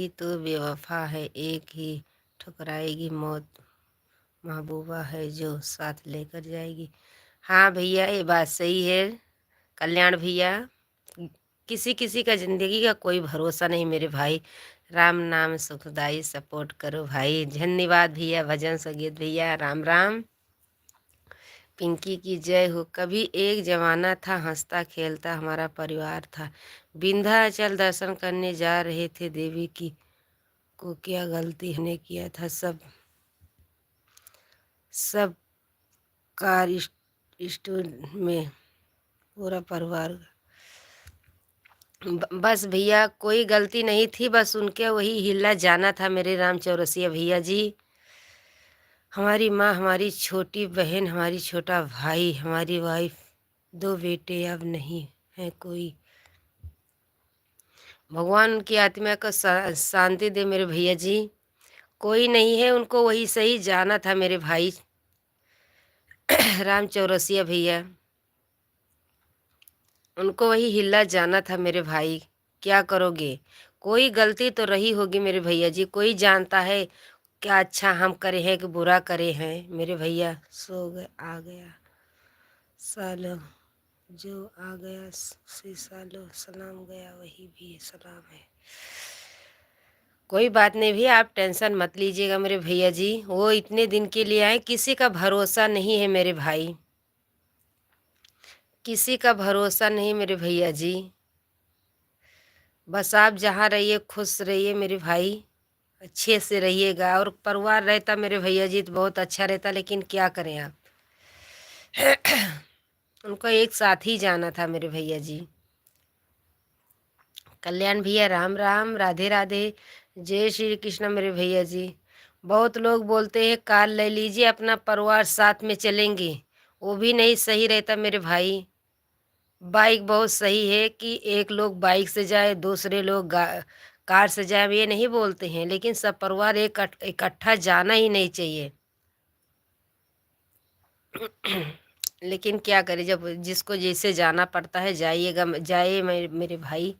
तो बेवफा है, एक ही ठुकराएगी मौत, महबूबा है जो साथ लेकर जाएगी। हाँ भैया, ये बात सही है कल्याण भैया। किसी किसी का जिंदगी का कोई भरोसा नहीं मेरे भाई। राम नाम सुखदाई, सपोर्ट करो भाई। धन्यवाद भैया भजन संगीत भैया, राम राम। पिंकी की जय हो। कभी एक जमाना था, हंसता खेलता हमारा परिवार था, विंध्याचल दर्शन करने जा रहे थे देवी की, को क्या गलती हमने किया था, सब कार स्टोर में पूरा परिवार। बस भैया कोई गलती नहीं थी, बस उनके वही हिला जाना था मेरे राम चौरसिया भैया जी। हमारी माँ, हमारी छोटी बहन, हमारी छोटा भाई, हमारी वाइफ, 2 बेटे, अब नहीं है कोई। भगवान उनकी आत्मा को शांति दे मेरे भैया जी। कोई नहीं है, उनको वही सही जाना था मेरे भाई राम चौरसिया भैया, उनको वही हिला जाना था मेरे भाई। क्या करोगे, कोई गलती तो रही होगी मेरे भैया जी। कोई जानता है क्या अच्छा हम करे हैं कि बुरा करे हैं मेरे भैया। सो गए आ गया सालो, जो आ गया से सालो, सलाम गया वही भी सलाम है। कोई बात नहीं भैया, आप टेंशन मत लीजिएगा मेरे भैया जी। वो इतने दिन के लिए आए, किसी का भरोसा नहीं है मेरे भाई, किसी का भरोसा नहीं मेरे भैया जी। बस आप जहाँ रहिए खुश रहिए मेरे भाई, अच्छे से रहिएगा। और परिवार रहता मेरे भैया जी तो बहुत अच्छा रहता, लेकिन क्या करें आप उनको एक साथ ही जाना था मेरे भैया जी। कल्याण भैया राम राम, राधे राधे, जय श्री कृष्ण मेरे भैया जी। बहुत लोग बोलते हैं कार ले लीजिए, अपना परिवार साथ में चलेंगे, वो भी नहीं सही रहता मेरे भाई। बाइक बहुत सही है कि एक लोग बाइक से जाए, दूसरे लोग कार से जाए, ये नहीं बोलते हैं, लेकिन सब परिवार इकट्ठा जाना ही नहीं चाहिए लेकिन क्या करें, जब जिसको जैसे जाना पड़ता है जाइएगा, जाए मेरे भाई।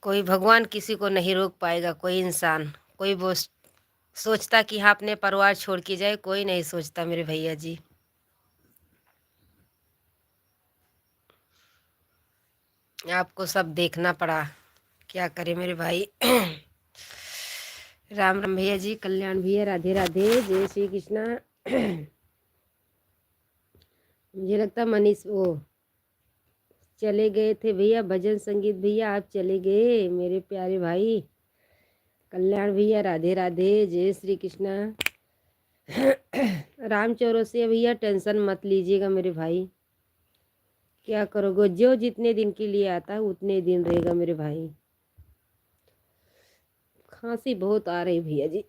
कोई भगवान किसी को नहीं रोक पाएगा, कोई इंसान, कोई वो सोचता कि हाँ अपने परिवार छोड़ के जाए, कोई नहीं सोचता मेरे भैया जी। आपको सब देखना पड़ा, क्या करे मेरे भाई राम राम भैया जी, कल्याण भैया राधे राधे, जय श्री कृष्णा मुझे लगता मनीष वो चले गए थे भैया, भजन संगीत भैया आप चले गए मेरे प्यारे भाई। कल्याण भैया राधे राधे, जय श्री कृष्णा राम चौरसिया भैया टेंशन मत लीजिएगा मेरे भाई। क्या करोगे, जो जितने दिन के लिए आता है उतने दिन रहेगा मेरे भाई। खांसी बहुत आ रही भैया जी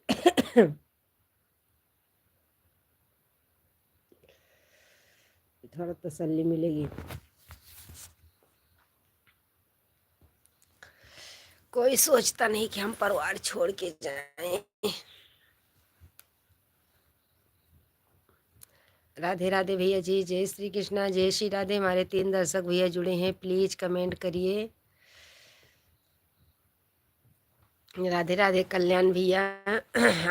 थोड़ा तसल्ली मिलेगी। कोई सोचता नहीं कि हम परिवार छोड़ के जाएं। राधे राधे भैया जी, जय श्री कृष्णा, जय श्री राधे। हमारे 3 दर्शक भैया जुड़े हैं, प्लीज कमेंट करिए। राधे राधे कल्याण भैया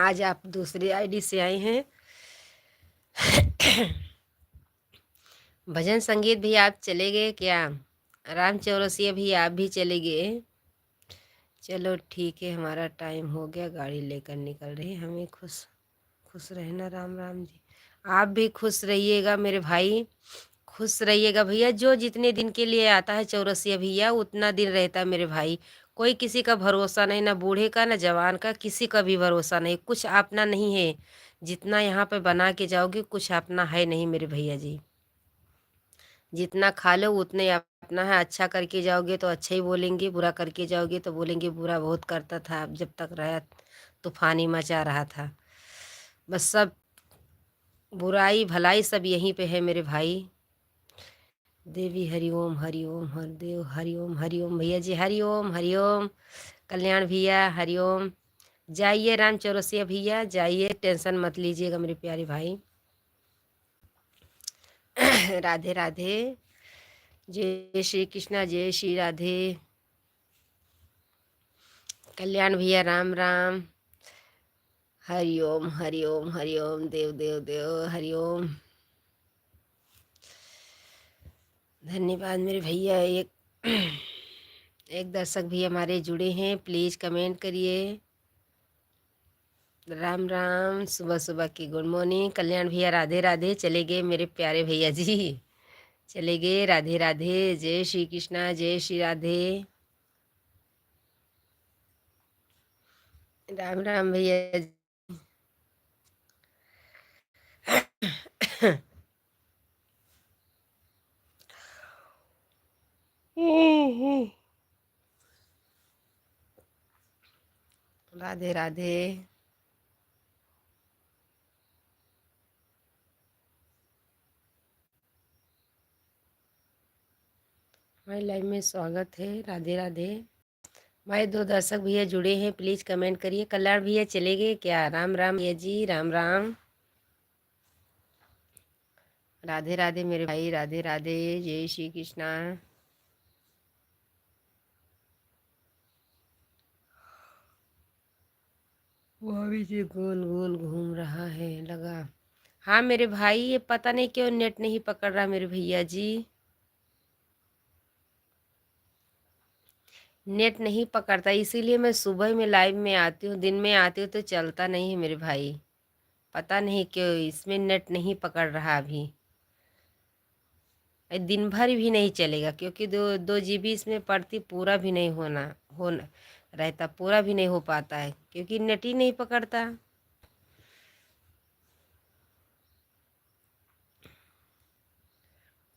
आज आप दूसरी आईडी से आए हैं भजन संगीत भी आप चले गए क्या? राम चौरसिया भी आप भी चले गए? चलो ठीक है, हमारा टाइम हो गया, गाड़ी लेकर निकल रही है। हमें खुश खुश रहना। राम राम जी, आप भी खुश रहिएगा मेरे भाई, खुश रहिएगा भैया। जो जितने दिन के लिए आता है चौरसिया भैया उतना दिन रहता है मेरे भाई। कोई किसी का भरोसा नहीं, ना बूढ़े का ना जवान का, किसी का भी भरोसा नहीं। कुछ अपना नहीं है, जितना यहाँ पे बना के जाओगे कुछ अपना है नहीं मेरे भैया जी। जितना खा लो उतने अपना है। अच्छा करके जाओगे तो अच्छा ही बोलेंगे, बुरा करके जाओगे तो बोलेंगे बुरा बहुत करता था, अब जब तक रहा तूफानी मचा रहा था। बस सब बुराई भलाई सब यहीं पे है मेरे भाई। देवी हरिओम हरिओम हरदेव हरिओम हरिओम भैया जी हरिओम हरिओम। कल्याण भैया हरिओम। जाइए राम चौरसिया भैया जाइए, टेंशन मत लीजिएगा मेरे प्यारे भाई। राधे राधे। जय श्री कृष्णा जय श्री राधे। कल्याण भैया राम राम। हरिओम हरिओम हरिओम देव देव देव हरिओम। धन्यवाद मेरे भैया। एक दर्शक भी हमारे जुड़े हैं, प्लीज कमेंट करिए। राम राम, सुबह सुबह की गुड मॉर्निंग। कल्याण भैया राधे राधे। चले गए मेरे प्यारे भैया जी, चले गए। राधे राधे। जय श्री कृष्णा जय श्री राधे। राम राम भैया जी। राधे राधे। हमारी लाइव में स्वागत है। राधे राधे। हमारे दो दर्शक भैया जुड़े हैं, प्लीज कमेंट करिए। कल्याण भैया चले गए क्या? राम राम भैया जी राम राम। राधे राधे मेरे भाई राधे राधे। जय श्री कृष्णा। वो अभी से गोल गोल घूम रहा है लगा। हाँ मेरे भाई, ये पता नहीं क्यों नेट नहीं पकड़ रहा मेरे भैया जी। नेट नहीं पकड़ता, इसीलिए मैं सुबह में लाइव में आती हूँ, दिन में आती हूँ तो चलता नहीं है मेरे भाई। पता नहीं क्यों इसमें नेट नहीं पकड़ रहा अभी। दिन भर भी नहीं चलेगा क्योंकि दो दो जीबी इसमें पड़ती, पूरा भी नहीं होना रहता, पूरा भी नहीं हो पाता है क्योंकि नेट ही नहीं पकड़ता।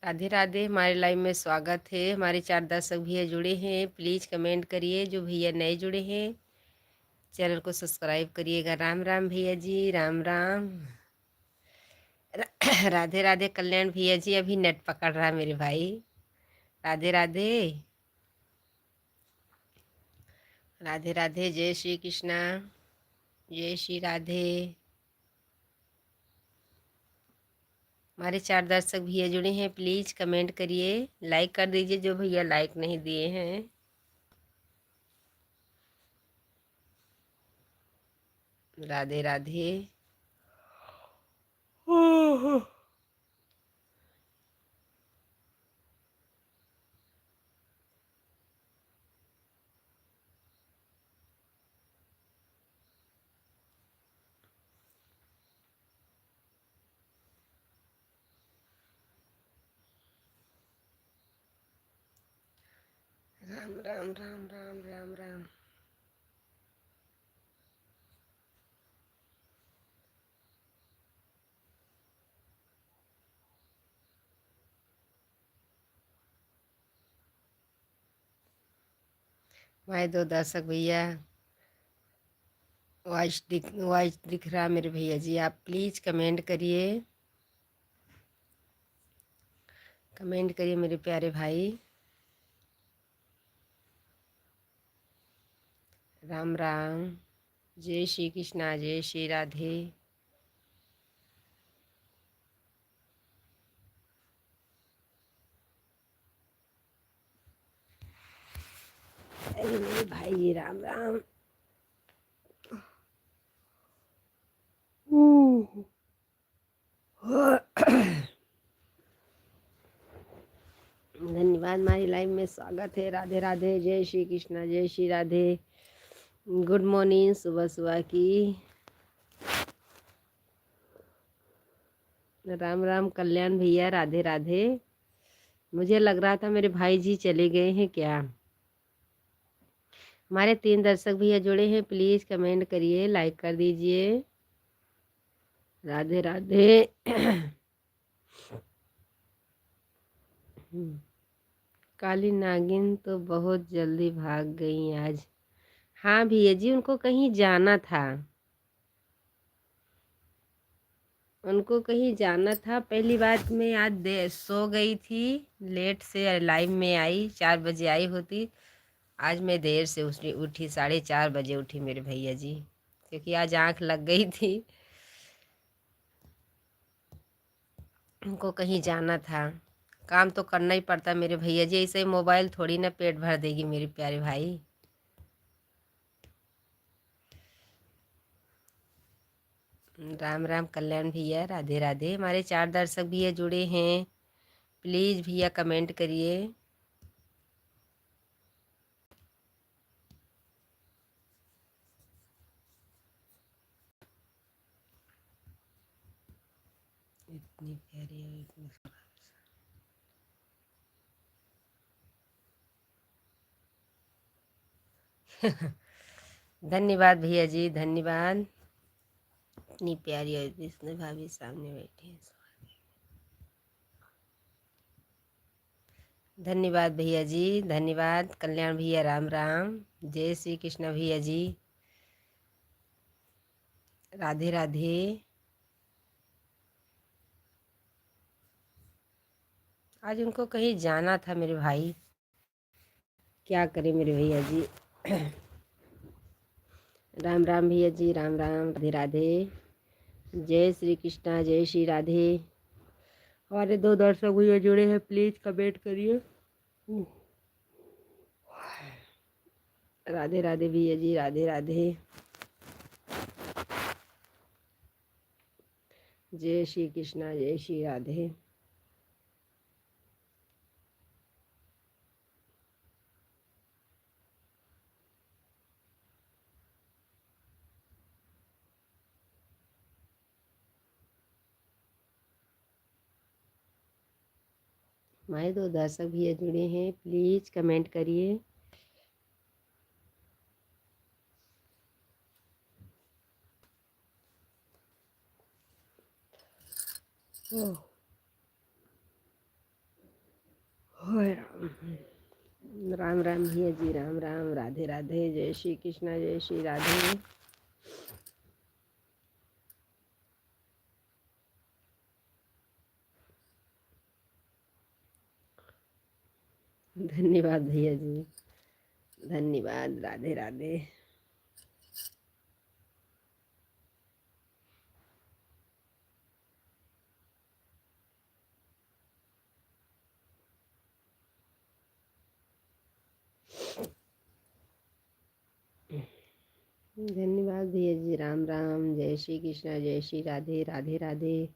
राधे राधे। हमारे लाइव में स्वागत है। हमारे 4 दर्शक भैया जुड़े हैं, प्लीज कमेंट करिए। जो भैया नए जुड़े हैं चैनल को सब्सक्राइब करिएगा। राम राम भैया जी राम राम। राधे राधे। कल्याण भैया जी अभी नेट पकड़ रहा है मेरे भाई। राधे राधे। राधे राधे। जय श्री कृष्णा जय श्री राधे। हमारे 4 दर्शक भैया जुड़े हैं, प्लीज कमेंट करिए, लाइक कर दीजिए जो भैया लाइक नहीं दिए हैं। राधे राधे। राम राम राम राम राम राम। हमारे दो दर्शक भैया, वॉइस दिख रहा मेरे भैया जी, आप प्लीज कमेंट करिए। कमेंट करिए मेरे प्यारे भाई। राम राम। जय श्री कृष्णा जय श्री राधे। अरे मेरे भाई जी राम राम। धन्यवाद। हमारी लाइव में स्वागत है। राधे राधे। जय श्री कृष्णा जय श्री राधे। गुड मॉर्निंग सुबह सुबह की। राम राम कल्याण भैया राधे राधे। मुझे लग रहा था मेरे भाई जी चले गए हैं क्या। हमारे 3 दर्शक भैया जुड़े हैं, प्लीज कमेंट करिए, लाइक कर दीजिए। राधे राधे। काली नागिन तो बहुत जल्दी भाग गई आज। हाँ भैया जी, उनको कहीं जाना था। उनको कहीं जाना था। पहली बात मैं आज सो गई थी, लेट से लाइव में आई, 4 बजे आई होती। आज मैं देर से उठी 4:30 बजे उठी मेरे भैया जी, क्योंकि आज आँख लग गई थी। उनको कहीं जाना था, काम तो करना ही पड़ता मेरे भैया जी, ऐसे ही मोबाइल थोड़ी ना पेट भर देगी मेरे प्यारे भाई। राम राम कल्याण भैया, राधे राधे। हमारे 4 दर्शक भैया जुड़े हैं, प्लीज़ भैया कमेंट करिए। इतनी प्यारी है, इतनी धन्यवाद भैया जी, धन्यवाद। इतनी प्यारी है, इसने भाभी सामने बैठी है। धन्यवाद भैया जी, धन्यवाद कल्याण भैया, राम राम। जय श्री कृष्ण भैया जी, राधे राधे। आज उनको कहीं जाना था मेरे भाई, क्या करे मेरे भैया जी। राम राम भैया जी, राम राम, राधे राधे। जय श्री कृष्णा, जय श्री राधे। हमारे 2 दर्शक भैया जुड़े हैं, प्लीज कमेंट करिए। राधे राधे भैया जी, राधे राधे। जय श्री कृष्णा, जय श्री राधे। हमारे 2 दर्शक भैया जुड़े हैं, प्लीज कमेंट करिए। ओह, हाय राम राम भैया जी, राम राम, राधे राधे। जय श्री कृष्णा, जय श्री राधे। धन्यवाद भैया जी, धन्यवाद, राधे राधे। धन्यवाद भैया जी, राम राम। जय श्री कृष्णा, जय श्री राधे, राधे राधे।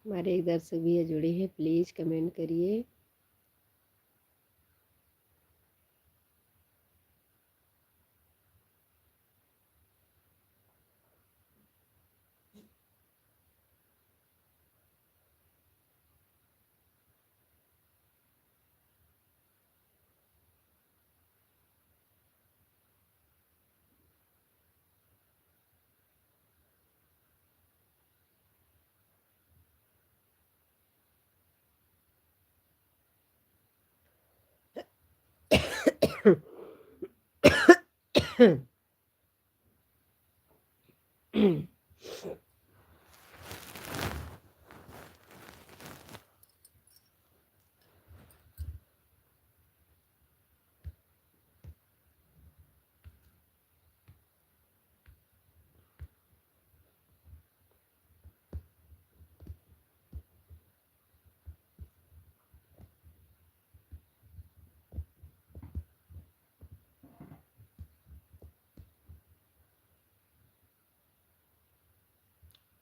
हमारे 1 दर्शक भैया जुड़े हैं, प्लीज कमेंट करिए।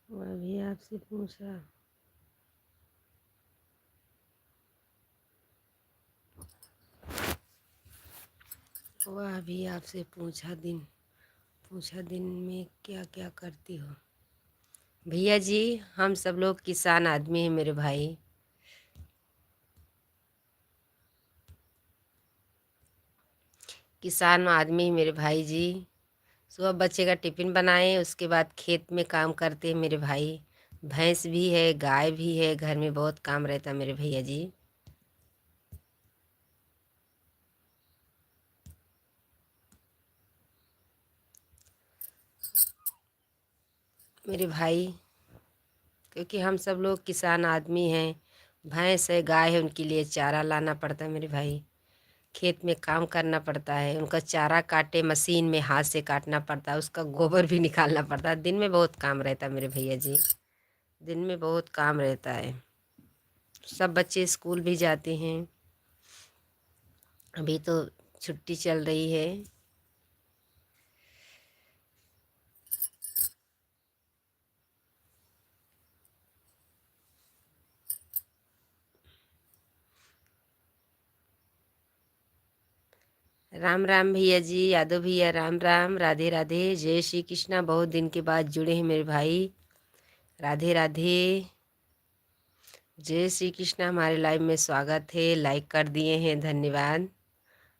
वह भी आपसे पूछा, वह भी आपसे पूछा दिन में क्या क्या करती हो। भैया जी, हम सब लोग किसान आदमी हैं मेरे भाई। किसान आदमी मेरे भाई जी। सुबह बच्चे का टिफ़िन बनाए, उसके बाद खेत में काम करते हैं मेरे भाई। भैंस भी है, गाय भी है, घर में बहुत काम रहता मेरे भैया जी। मेरे भाई, क्योंकि हम सब लोग किसान आदमी हैं, भैंस है, गाय है, उनके लिए चारा लाना पड़ता है मेरे भाई। खेत में काम करना पड़ता है, उनका चारा काटे मशीन में हाथ से काटना पड़ता है, उसका गोबर भी निकालना पड़ता है। दिन में बहुत काम रहता है मेरे भैया जी, दिन में बहुत काम रहता है। सब बच्चे स्कूल भी जाते हैं, अभी तो छुट्टी चल रही है। राम राम भैया जी, यादव भैया, राम राम, राधे राधे, जय श्री कृष्णा। बहुत दिन के बाद जुड़े हैं मेरे भाई, राधे राधे, जय श्री कृष्णा। हमारे लाइव में स्वागत है, लाइक कर दिए हैं, धन्यवाद।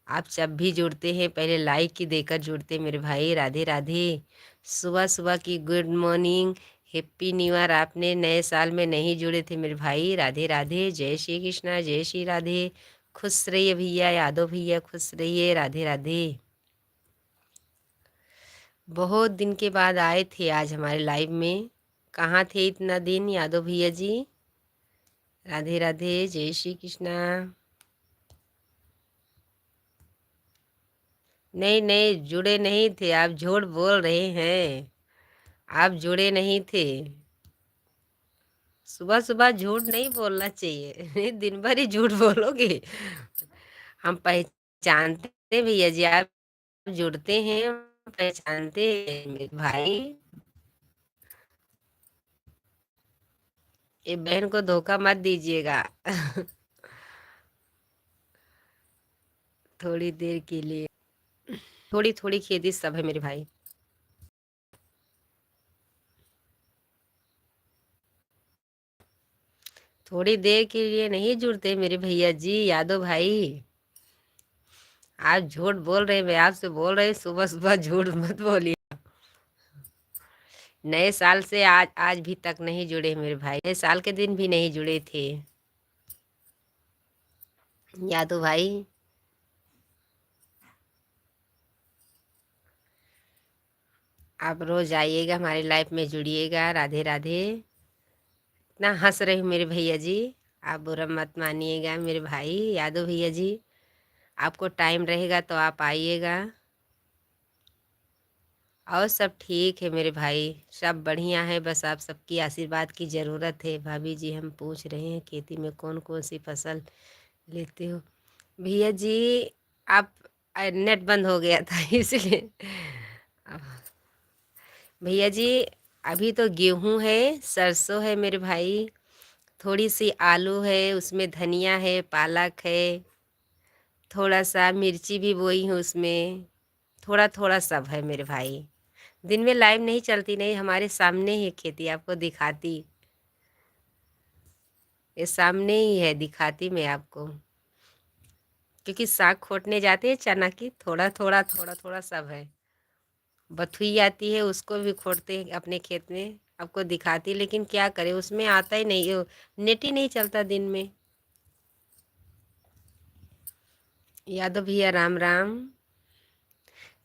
आप जब भी जुड़ते हैं पहले लाइक ही देकर जुड़ते हैं मेरे भाई, राधे राधे। सुबह सुबह की good morning, happy new year. आपने नए साल में नहीं जुड़े थे मेरे भाई, राधे राधे, जय श्री कृष्णा, जय श्री राधे। खुश रहिए भैया, यादव भैया खुश रहिए, राधे राधे। बहुत दिन के बाद आए थे आज हमारे लाइव में, कहाँ थे इतना दिन यादव भैया जी? राधे राधे, जय श्री कृष्णा। नहीं नहीं, जुड़े नहीं थे, आप झूठ बोल रहे हैं, आप जुड़े नहीं थे। सुबह सुबह झूठ नहीं बोलना चाहिए, नहीं दिन भर ही झूठ बोलोगे। हम पहचानते भैया जी, आप जुड़ते हैं, हम पहचानते हैं मेरे भाई। ये बहन को धोखा मत दीजिएगा। थोड़ी देर के लिए, थोड़ी थोड़ी खेती सब है मेरे भाई। थोड़ी देर के लिए नहीं जुड़ते मेरे भैया जी, यादव भाई। आप झूठ बोल रहे हैं, मैं आपसे बोल रही, सुबह सुबह झूठ मत बोलिए। नए साल से आज आज भी तक नहीं जुड़े मेरे भाई, नए साल के दिन भी नहीं जुड़े थे यादव भाई। आप रोज आइएगा हमारे लाइफ में, जुड़िएगा, राधे राधे। इतना हंस रहे हो मेरे भैया जी, आप बुरा मत मानिएगा मेरे भाई, यादव भैया जी। आपको टाइम रहेगा तो आप आइएगा। और सब ठीक है मेरे भाई, सब बढ़िया है, बस आप सबकी आशीर्वाद की ज़रूरत है। भाभी जी हम पूछ रहे हैं खेती में कौन कौन सी फसल लेते हो भैया जी? आप नेट बंद हो गया था इसलिए। भैया जी, अभी तो गेहूं है, सरसों है मेरे भाई, थोड़ी सी आलू है, उसमें धनिया है, पालक है, थोड़ा सा मिर्ची भी बोई हूँ उसमें, थोड़ा थोड़ा सब है मेरे भाई। दिन में लाइव नहीं चलती, नहीं हमारे सामने ही खेती, आपको दिखाती, ये सामने ही है, दिखाती मैं आपको। क्योंकि साग खोटने जाते हैं चना की, थोड़ा थोड़ा थोड़ा थोड़ा सब है। बथुई आती है, उसको भी खोटते हैं अपने खेत में, आपको दिखाती, लेकिन क्या करें उसमें आता ही नहीं, नेट ही नहीं चलता दिन में। यादव भैया राम राम।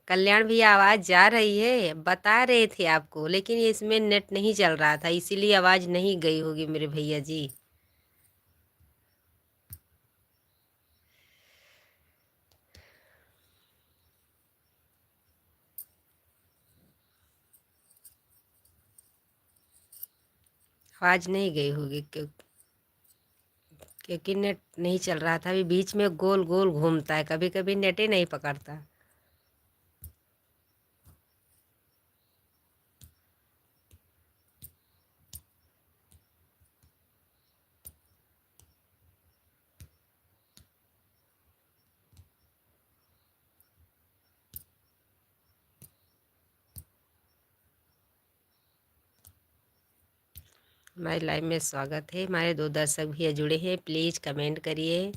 कल्याण भैया आवाज़ जा रही है, बता रहे थे आपको, लेकिन इसमें नेट नहीं चल रहा था, इसीलिए आवाज़ नहीं गई होगी मेरे भैया जी। आवाज़ नहीं गई होगी क्योंकि नेट नहीं चल रहा था, अभी बीच में गोल गोल घूमता है, कभी कभी नेट ही नहीं पकड़ता। हमारे लाइव में स्वागत है, हमारे दो दर्शक भैया जुड़े हैं, प्लीज़ कमेंट करिए,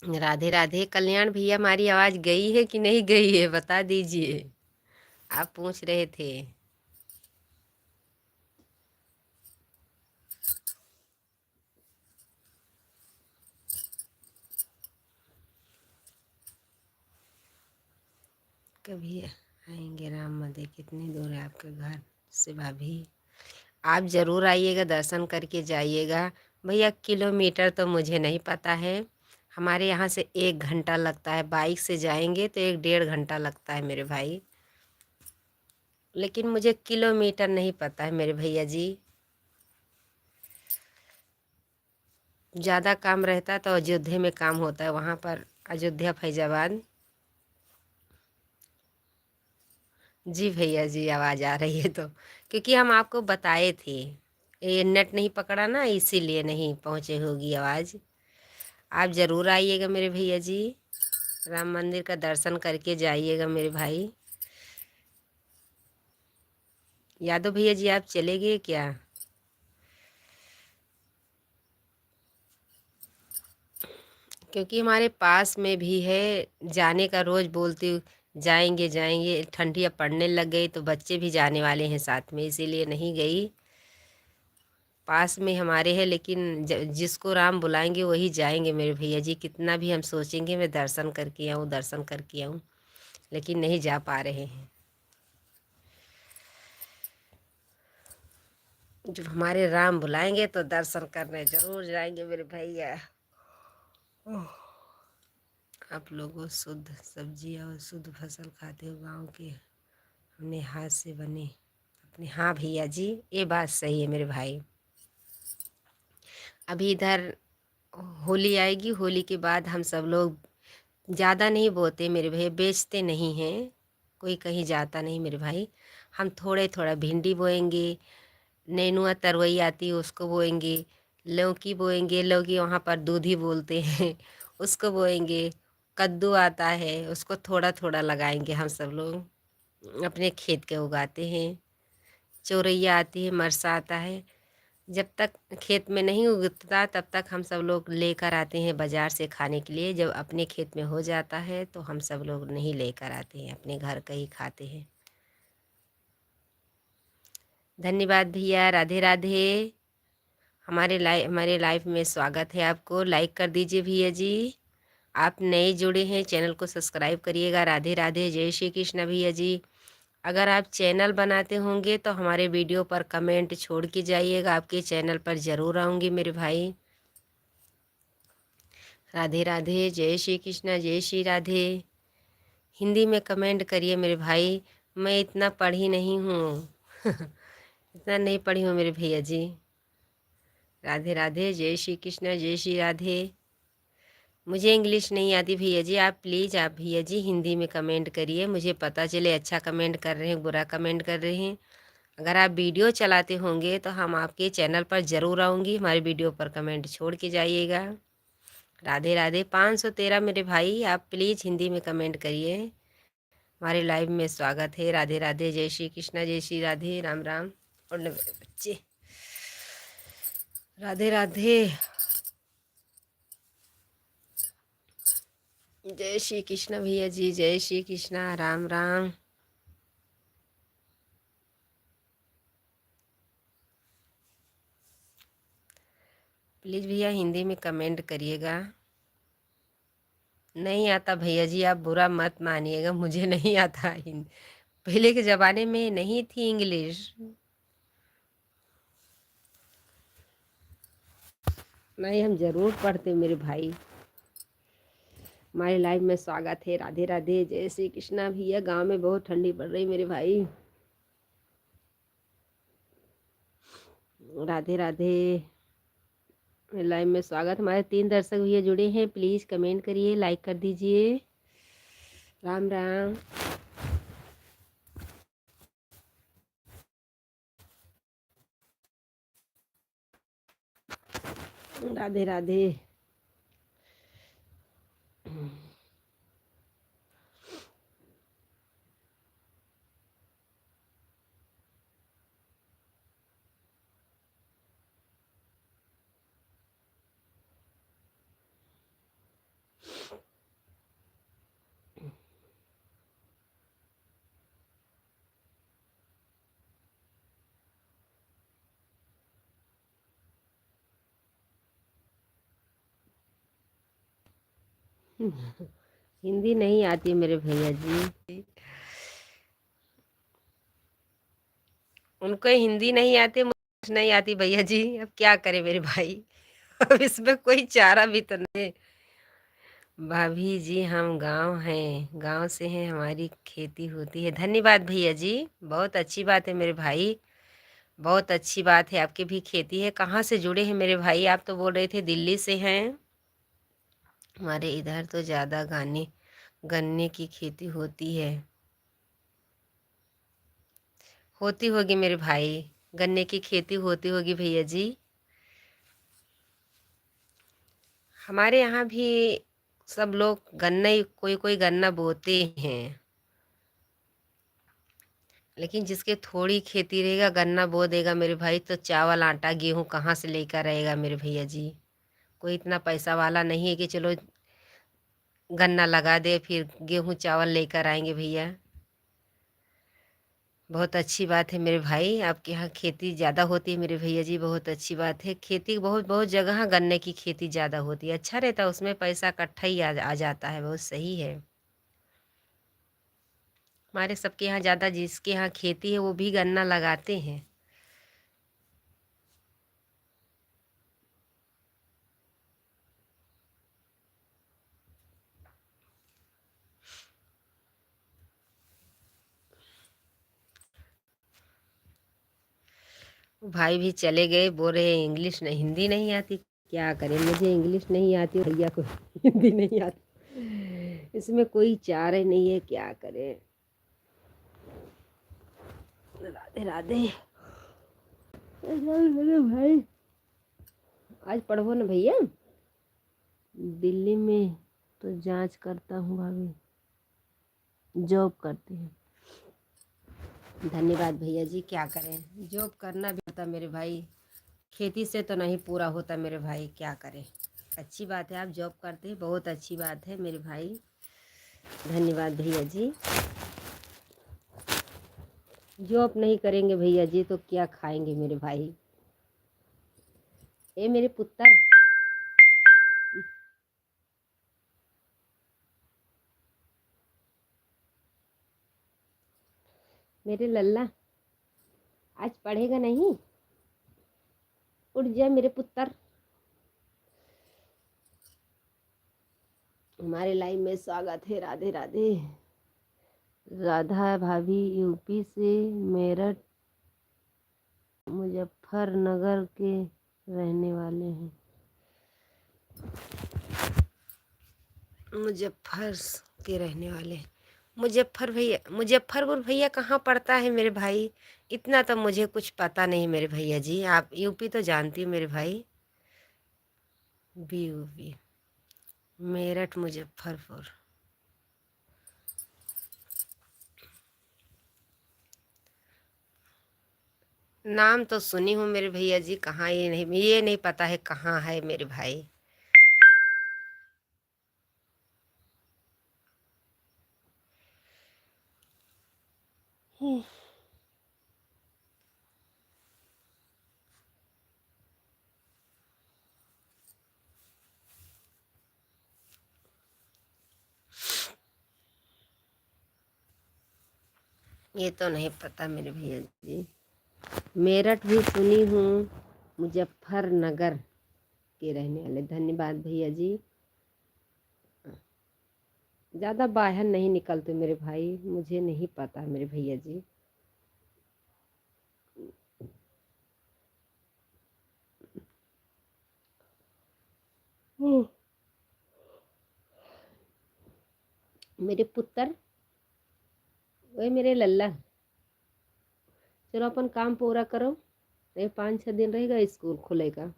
राधे राधे। कल्याण भैया हमारी आवाज़ गई है कि नहीं गई है, बता दीजिए, आप पूछ रहे थे। कभी आएंगे राम मंदिर? कितनी दूर है आपके घर से भाभी? आप ज़रूर आइएगा, दर्शन करके जाइएगा। भैया किलोमीटर तो मुझे नहीं पता है, हमारे यहाँ से 1 घंटा लगता है, बाइक से जाएंगे तो 1 डेढ़ घंटा लगता है मेरे भाई, लेकिन मुझे किलोमीटर नहीं पता है मेरे भैया जी। ज़्यादा काम रहता तो अयोध्या में काम होता है, वहाँ पर अयोध्या फैजाबाद। जी भैया जी, आवाज़ आ रही है तो, क्योंकि हम आपको बताए थे, ये नेट नहीं पकड़ा ना, इसीलिए नहीं पहुँचे होगी आवाज़। आप ज़रूर आइएगा मेरे भैया जी, राम मंदिर का दर्शन करके जाइएगा मेरे भाई। यादव भैया जी, आप चले गए क्या? क्योंकि हमारे पास में भी है, जाने का रोज़ बोलती हूँ जाएंगे जाएंगे, ठंडियाँ पड़ने लग गई तो बच्चे भी जाने वाले हैं साथ में, इसीलिए नहीं गई। पास में हमारे है, लेकिन जिसको राम बुलाएंगे वही जाएंगे मेरे भैया जी। कितना भी हम सोचेंगे मैं दर्शन करके आऊँ, दर्शन करके आऊँ, लेकिन नहीं जा पा रहे हैं। जब हमारे राम बुलाएंगे तो दर्शन करने जरूर जाएंगे मेरे भैया। आप लोगों शुद्ध सब्जी और शुद्ध फसल खाते हो गांव के, अपने हाथ से बने अपने। हाँ भैया जी, ये बात सही है मेरे भाई। अभी इधर होली आएगी, होली के बाद हम सब लोग ज़्यादा नहीं बोते मेरे भाई, बेचते नहीं हैं, कोई कहीं जाता नहीं मेरे भाई। हम थोड़े थोड़ा भिंडी बोएंगे, नेनुआ तरवई आती है उसको बोएंगे, लौकी बोएंगे, लौकी वहाँ पर दूधी बोलते हैं उसको बोएंगे। कद्दू आता है, उसको थोड़ा थोड़ा लगाएंगे हम सब लोग, अपने खेत के उगाते हैं। चौरैया आती है, मरसा आता है। जब तक खेत में नहीं उगता तब तक हम सब लोग लेकर आते हैं बाज़ार से खाने के लिए। जब अपने खेत में हो जाता है तो हम सब लोग नहीं लेकर आते हैं, अपने घर का ही खाते हैं। धन्यवाद भैया, राधे राधे। हमारे लाइफ में स्वागत है आपको। लाइक कर दीजिए भैया जी। आप नए जुड़े हैं, चैनल को सब्सक्राइब करिएगा। राधे राधे, जय श्री कृष्ण भैया जी। अगर आप चैनल बनाते होंगे तो हमारे वीडियो पर कमेंट छोड़ के जाइएगा, आपके चैनल पर ज़रूर आऊँगी मेरे भाई। राधे राधे, जय श्री कृष्ण, जय श्री राधे। हिंदी में कमेंट करिए मेरे भाई, मैं इतना पढ़ी नहीं हूँ इतना नहीं पढ़ी हूँ मेरे भैया जी। राधे राधे, जय श्री कृष्ण, जय श्री राधे। मुझे इंग्लिश नहीं आती भैया जी, आप प्लीज़ आप भैया जी हिंदी में कमेंट करिए, मुझे पता चले अच्छा कमेंट कर रहे हैं बुरा कमेंट कर रहे हैं। अगर आप वीडियो चलाते होंगे तो हम आपके चैनल पर ज़रूर आऊँगी, हमारे वीडियो पर कमेंट छोड़ के जाइएगा। राधे राधे। 513 मेरे भाई, आप प्लीज़ हिंदी में कमेंट करिए। हमारे लाइव में स्वागत है। राधे राधे, जय श्री कृष्णा, जय श्री राधे, राम राम। और ले मेरे बच्चे, राधे राधे, जय श्री कृष्ण भैया जी, जय श्री कृष्णा, राम राम। प्लीज़ भैया हिंदी में कमेंट करिएगा। नहीं आता भैया जी, आप बुरा मत मानिएगा, मुझे नहीं आता हिंदी। पहले के ज़माने में नहीं थी इंग्लिश। नहीं, हम ज़रूर पढ़ते मेरे भाई। हमारे लाइव में स्वागत है। राधे राधे, जय श्री कृष्णा भैया। गांव में बहुत ठंडी पड़ रही मेरे भाई। राधे राधे, लाइव में स्वागत। हमारे 3 दर्शक भैया जुड़े हैं, प्लीज़ कमेंट करिए, लाइक कर दीजिए। राम राम। राधे राधे। हिंदी नहीं आती मेरे भैया जी। उनको हिंदी नहीं आती, मुझे नहीं आती भैया जी, अब क्या करे मेरे भाई। अब इसमें कोई चारा भी तो नहीं। भाभी जी हम गांव हैं, गांव से हैं, हमारी खेती होती है। धन्यवाद भैया जी, बहुत अच्छी बात है मेरे भाई, बहुत अच्छी बात है, आपकी भी खेती है। कहाँ से जुड़े हैं मेरे भाई? आप तो बोल रहे थे दिल्ली से हैं। हमारे इधर तो ज़्यादा गन्ने की खेती होती है। होती होगी मेरे भाई, गन्ने की खेती होती होगी भैया जी। हमारे यहाँ भी सब लोग गन्ना ही, कोई कोई गन्ना बोते हैं, लेकिन जिसके थोड़ी खेती रहेगा गन्ना बो देगा मेरे भाई, तो चावल आटा गेहूं कहाँ से लेकर रहेगा मेरे भैया जी। कोई इतना पैसा वाला नहीं है कि चलो गन्ना लगा दे फिर गेहूं चावल लेकर आएंगे भैया। बहुत अच्छी बात है मेरे भाई, आपके यहाँ खेती ज़्यादा होती है मेरे भैया जी, बहुत अच्छी बात है। खेती बहुत बहुत जगह गन्ने की खेती ज़्यादा होती है, अच्छा रहता है, उसमें पैसा इकट्ठा ही आ जाता है, बहुत सही है। हमारे सबके यहाँ ज़्यादा जिसके यहाँ खेती है वो भी गन्ना लगाते हैं। भाई भी चले गए, बोल रहे हैं इंग्लिश नहीं, हिंदी नहीं आती। क्या करें, मुझे इंग्लिश नहीं आती और भैया को हिंदी नहीं आती, इसमें कोई चारा नहीं है, क्या करें। राधे राधे। मेरे भाई आज पढ़ो ना भैया। दिल्ली में तो जांच करता हूँ भाभी, जॉब करती हूँ। धन्यवाद भैया जी, क्या करें, जॉब करना भी होता मेरे भाई, खेती से तो नहीं पूरा होता मेरे भाई, क्या करें। अच्छी बात है आप जॉब करते हैं, बहुत अच्छी बात है मेरे भाई, धन्यवाद भैया जी। जॉब नहीं करेंगे भैया जी तो क्या खाएंगे मेरे भाई। ए मेरे पुत्र, मेरे लल्ला, आज पढ़ेगा नहीं? उठ जा मेरे पुत्र। हमारे लाइव में स्वागत है, राधे राधे। राधा भाभी यूपी से मेरठ मुजफ्फरनगर के रहने वाले हैं। मुजफ्फर के रहने वाले हैं। मुजफ्फरपुर भैया कहाँ पड़ता है मेरे भाई? इतना तो मुझे कुछ पता नहीं मेरे भैया जी, आप यूपी तो जानती हो मेरे भाई। यूपी, मेरठ मुजफ्फरपुर। नाम तो सुनी हूँ मेरे भैया जी, कहाँ, ये नहीं पता है कहाँ है मेरे भाई। ये तो नहीं पता मेरे भैया जी। मेरठ भी सुनी हूँ, मुजफ्फरनगर के रहने वाले, धन्यवाद भैया जी। ज़्यादा बाहर नहीं निकलते मेरे भाई, मुझे नहीं पता मेरे भैया जी। मेरे पुत्र, वही मेरे लल्ला, चलो अपन काम पूरा करो, ये 5-6 दिन रहेगा स्कूल खुलेगा।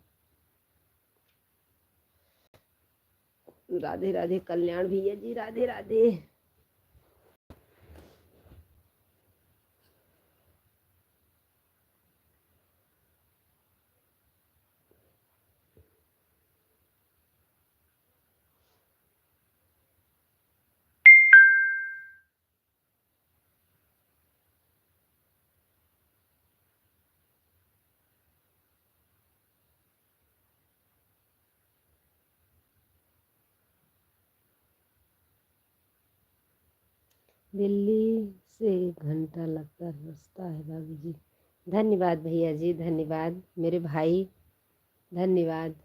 राधे राधे कल्याण भैया जी, राधे राधे। दिल्ली से 1 घंटा लगता है रास्ता है भाभी जी, धन्यवाद भैया जी, धन्यवाद मेरे भाई, धन्यवाद।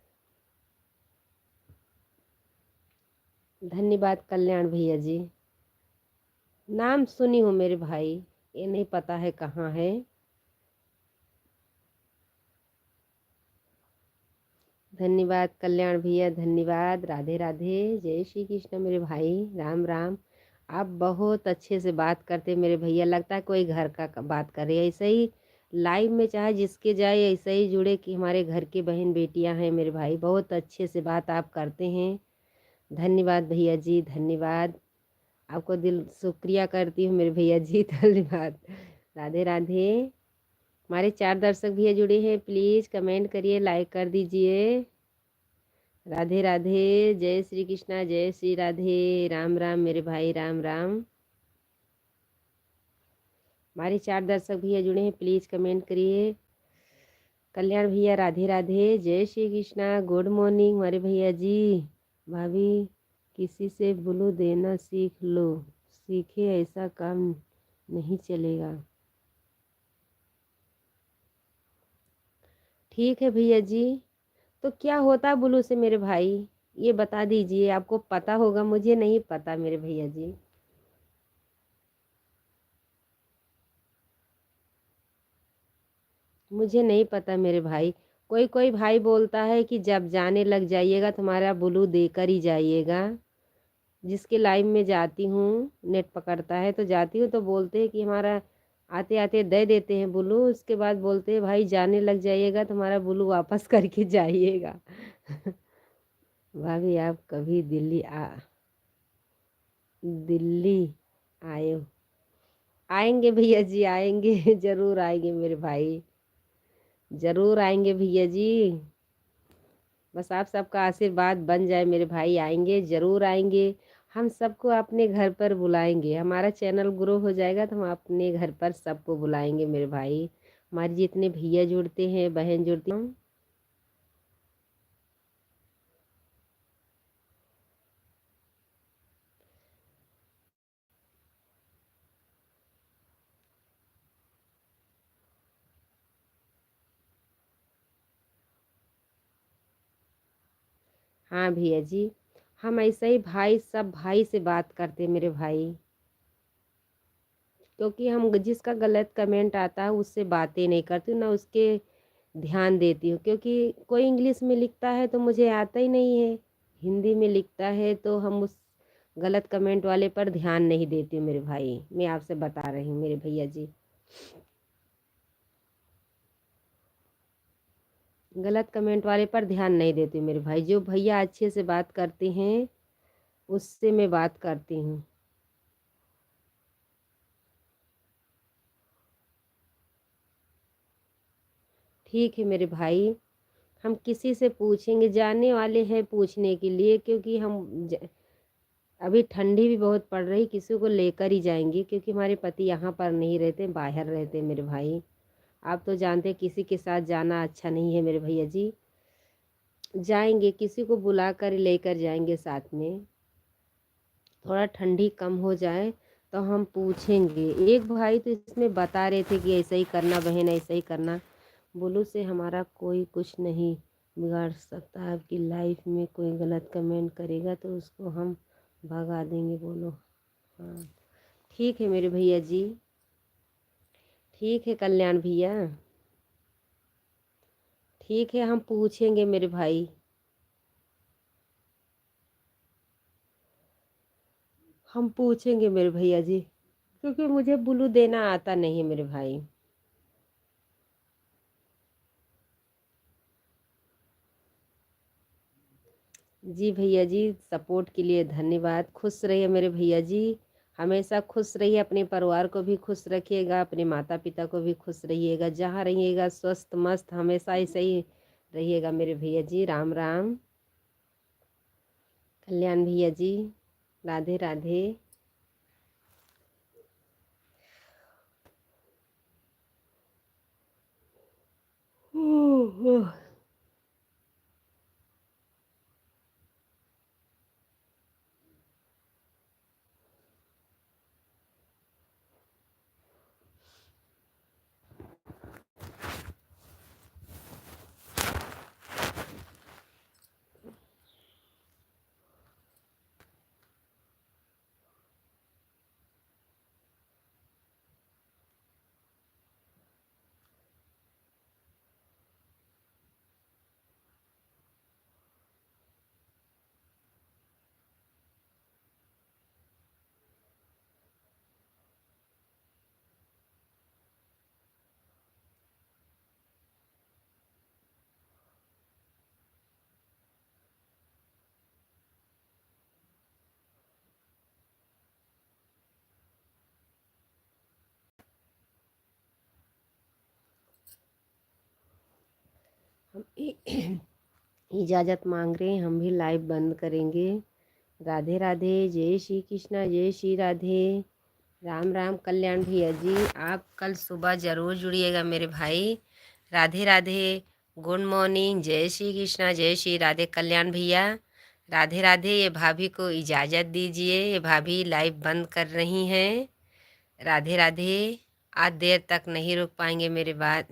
धन्यवाद कल्याण भैया जी। नाम सुनी हूँ मेरे भाई, ये नहीं पता है कहाँ है। धन्यवाद कल्याण भैया, धन्यवाद। राधे राधे, जय श्री कृष्ण मेरे भाई, राम राम। आप बहुत अच्छे से बात करते मेरे भैया, लगता है कोई घर का बात कर रही है। ऐसे ही लाइव में चाहे जिसके जाए ऐसे ही जुड़े कि हमारे घर की बहन बेटियां हैं मेरे भाई, बहुत अच्छे से बात आप करते हैं। धन्यवाद भैया जी, धन्यवाद। आपको दिल शुक्रिया करती हूँ मेरे भैया जी, धन्यवाद। राधे राधे। हमारे 4 दर्शक भैया जुड़े हैं, प्लीज़ कमेंट करिए, लाइक कर दीजिए। राधे राधे, जय श्री कृष्णा, जय श्री राधे, राम राम मेरे भाई, राम राम। हमारे 4 दर्शक भैया जुड़े हैं, प्लीज़ कमेंट करिए। कल्याण भैया राधे राधे, जय श्री कृष्णा, गुड मॉर्निंग हमारे भैया जी। भाभी किसी से ब्लू देना सीख लो, सीखे ऐसा काम नहीं चलेगा। ठीक है भैया जी, तो क्या होता है ब्लू से मेरे भाई, ये बता दीजिए, आपको पता होगा, मुझे नहीं पता मेरे भैया जी। मुझे नहीं पता मेरे भाई। कोई कोई भाई बोलता है कि जब जाने लग जाइएगा तुम्हारा ब्लू देकर ही जाइएगा। जिसके लाइव में जाती हूँ, नेट पकड़ता है तो जाती हूँ, तो बोलते हैं कि हमारा आते आते दे देते हैं ब्लू, उसके बाद बोलते हैं भाई जाने लग जाइएगा तुम्हारा ब्लू वापस करके जाइएगा। भाभी आप कभी दिल्ली आए हो? आएंगे भैया जी, आएंगे। जरूर आएंगे मेरे भाई, जरूर आएंगे भैया जी। बस आप सबका आशीर्वाद बन जाए मेरे भाई, आएंगे, जरूर आएंगे। हम सबको अपने घर पर बुलाएंगे, हमारा चैनल ग्रो हो जाएगा तो हम अपने घर पर सबको बुलाएंगे मेरे भाई। हमारे जितने भैया जुड़ते हैं, बहन जुड़ती हैं। हाँ भैया जी, हम ऐसे ही भाई, सब भाई से बात करते मेरे भाई, क्योंकि हम जिसका गलत कमेंट आता है उससे बातें नहीं करती हूँ, ना उसके ध्यान देती हूँ, क्योंकि कोई इंग्लिश में लिखता है तो मुझे आता ही नहीं है, हिंदी में लिखता है तो हम उस गलत कमेंट वाले पर ध्यान नहीं देती हूँ मेरे भाई, मैं आपसे बता रही हूँ मेरे भैया जी। गलत कमेंट वाले पर ध्यान नहीं देती हूँ मेरे भाई, जो भैया अच्छे से बात करते हैं उससे मैं बात करती हूँ। ठीक है मेरे भाई, हम किसी से पूछेंगे, जाने वाले हैं पूछने के लिए, क्योंकि अभी ठंडी भी बहुत पड़ रही, किसी को लेकर ही जाएंगे, क्योंकि हमारे पति यहाँ पर नहीं रहते, बाहर रहते मेरे भाई। आप तो जानते हैं किसी के साथ जाना अच्छा नहीं है मेरे भैया जी। जाएंगे, किसी को बुला कर लेकर जाएंगे साथ में, थोड़ा ठंडी कम हो जाए तो हम पूछेंगे। एक भाई तो इसमें बता रहे थे कि ऐसा ही करना बहन, ऐसा ही करना। बोलो से हमारा कोई कुछ नहीं बिगाड़ सकता, आपकी लाइफ में कोई गलत कमेंट करेगा तो उसको हम भगा देंगे, बोलो। हाँ ठीक है मेरे भैया जी, ठीक है कल्याण भैया, ठीक है, हम पूछेंगे मेरे भाई। हम पूछेंगे मेरे भैया जी, क्योंकि मुझे ब्लू देना आता नहीं है मेरे भाई। जी भैया जी, सपोर्ट के लिए धन्यवाद। खुश रहिए मेरे भैया जी, हमेशा खुश रहिए, अपने परिवार को भी खुश रखिएगा, अपने माता पिता को भी खुश रहिएगा, जहाँ रहिएगा स्वस्थ मस्त हमेशा ऐसे ही रहिएगा मेरे भैया जी। राम राम। कल्याण भैया जी, राधे राधे। हम इजाज़त मांग रहे हैं, हम भी लाइव बंद करेंगे। राधे राधे, जय श्री कृष्णा, जय श्री राधे। राम राम कल्याण भैया जी, आप कल सुबह ज़रूर जुड़िएगा मेरे भाई। राधे राधे, गुड मॉर्निंग, जय श्री कृष्णा, जय श्री राधे कल्याण भैया। राधे राधे। ये भाभी को इजाज़त दीजिए, ये भाभी लाइव बंद कर रही हैं। राधे राधे। आज देर तक नहीं रुक पाएंगे मेरे बात।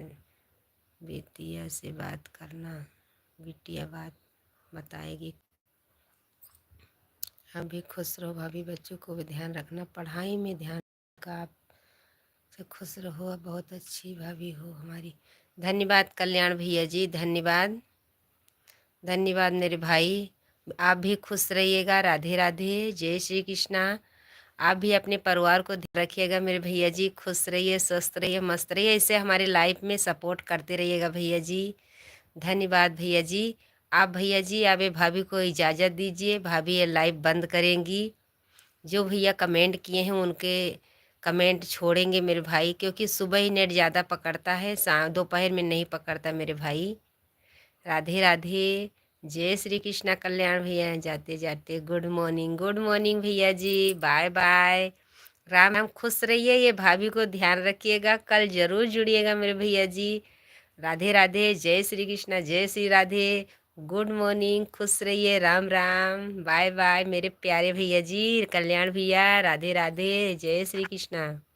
बेटिया से बात करना, बिटिया बात बताएगी। आप भी खुश रहो भाभी, बच्चों को भी ध्यान रखना, पढ़ाई में ध्यान का आप से खुश रहो। बहुत अच्छी भाभी हो हमारी। धन्यवाद कल्याण भैया जी, धन्यवाद धन्यवाद मेरे भाई। आप भी खुश रहिएगा। राधे राधे, जय श्री कृष्णा। आप भी अपने परिवार को ध्यान रखिएगा मेरे भैया जी। खुश रहिए, स्वस्थ रहिए, मस्त रहिए, ऐसे हमारे लाइफ में सपोर्ट करते रहिएगा भैया जी। धन्यवाद भैया जी। आप भैया जी, आप ये भाभी को इजाज़त दीजिए, भाभी ये लाइव बंद करेंगी। जो भैया कमेंट किए हैं उनके कमेंट छोड़ेंगे मेरे भाई, क्योंकि सुबह ही नेट ज़्यादा पकड़ता है, दोपहर में नहीं पकड़ता मेरे भाई। राधे राधे, जय श्री कृष्णा कल्याण भैया। जाते जाते गुड मॉर्निंग भैया जी, बाय बाय। राम राम, खुश रहिए, ये भाभी को ध्यान रखिएगा, कल ज़रूर जुड़िएगा मेरे भैया जी। राधे राधे, जय श्री कृष्णा, जय श्री राधे। गुड मॉर्निंग, खुश रहिए, राम राम, बाय बाय मेरे प्यारे भैया जी, कल्याण भैया। राधे राधे, जय श्री कृष्णा।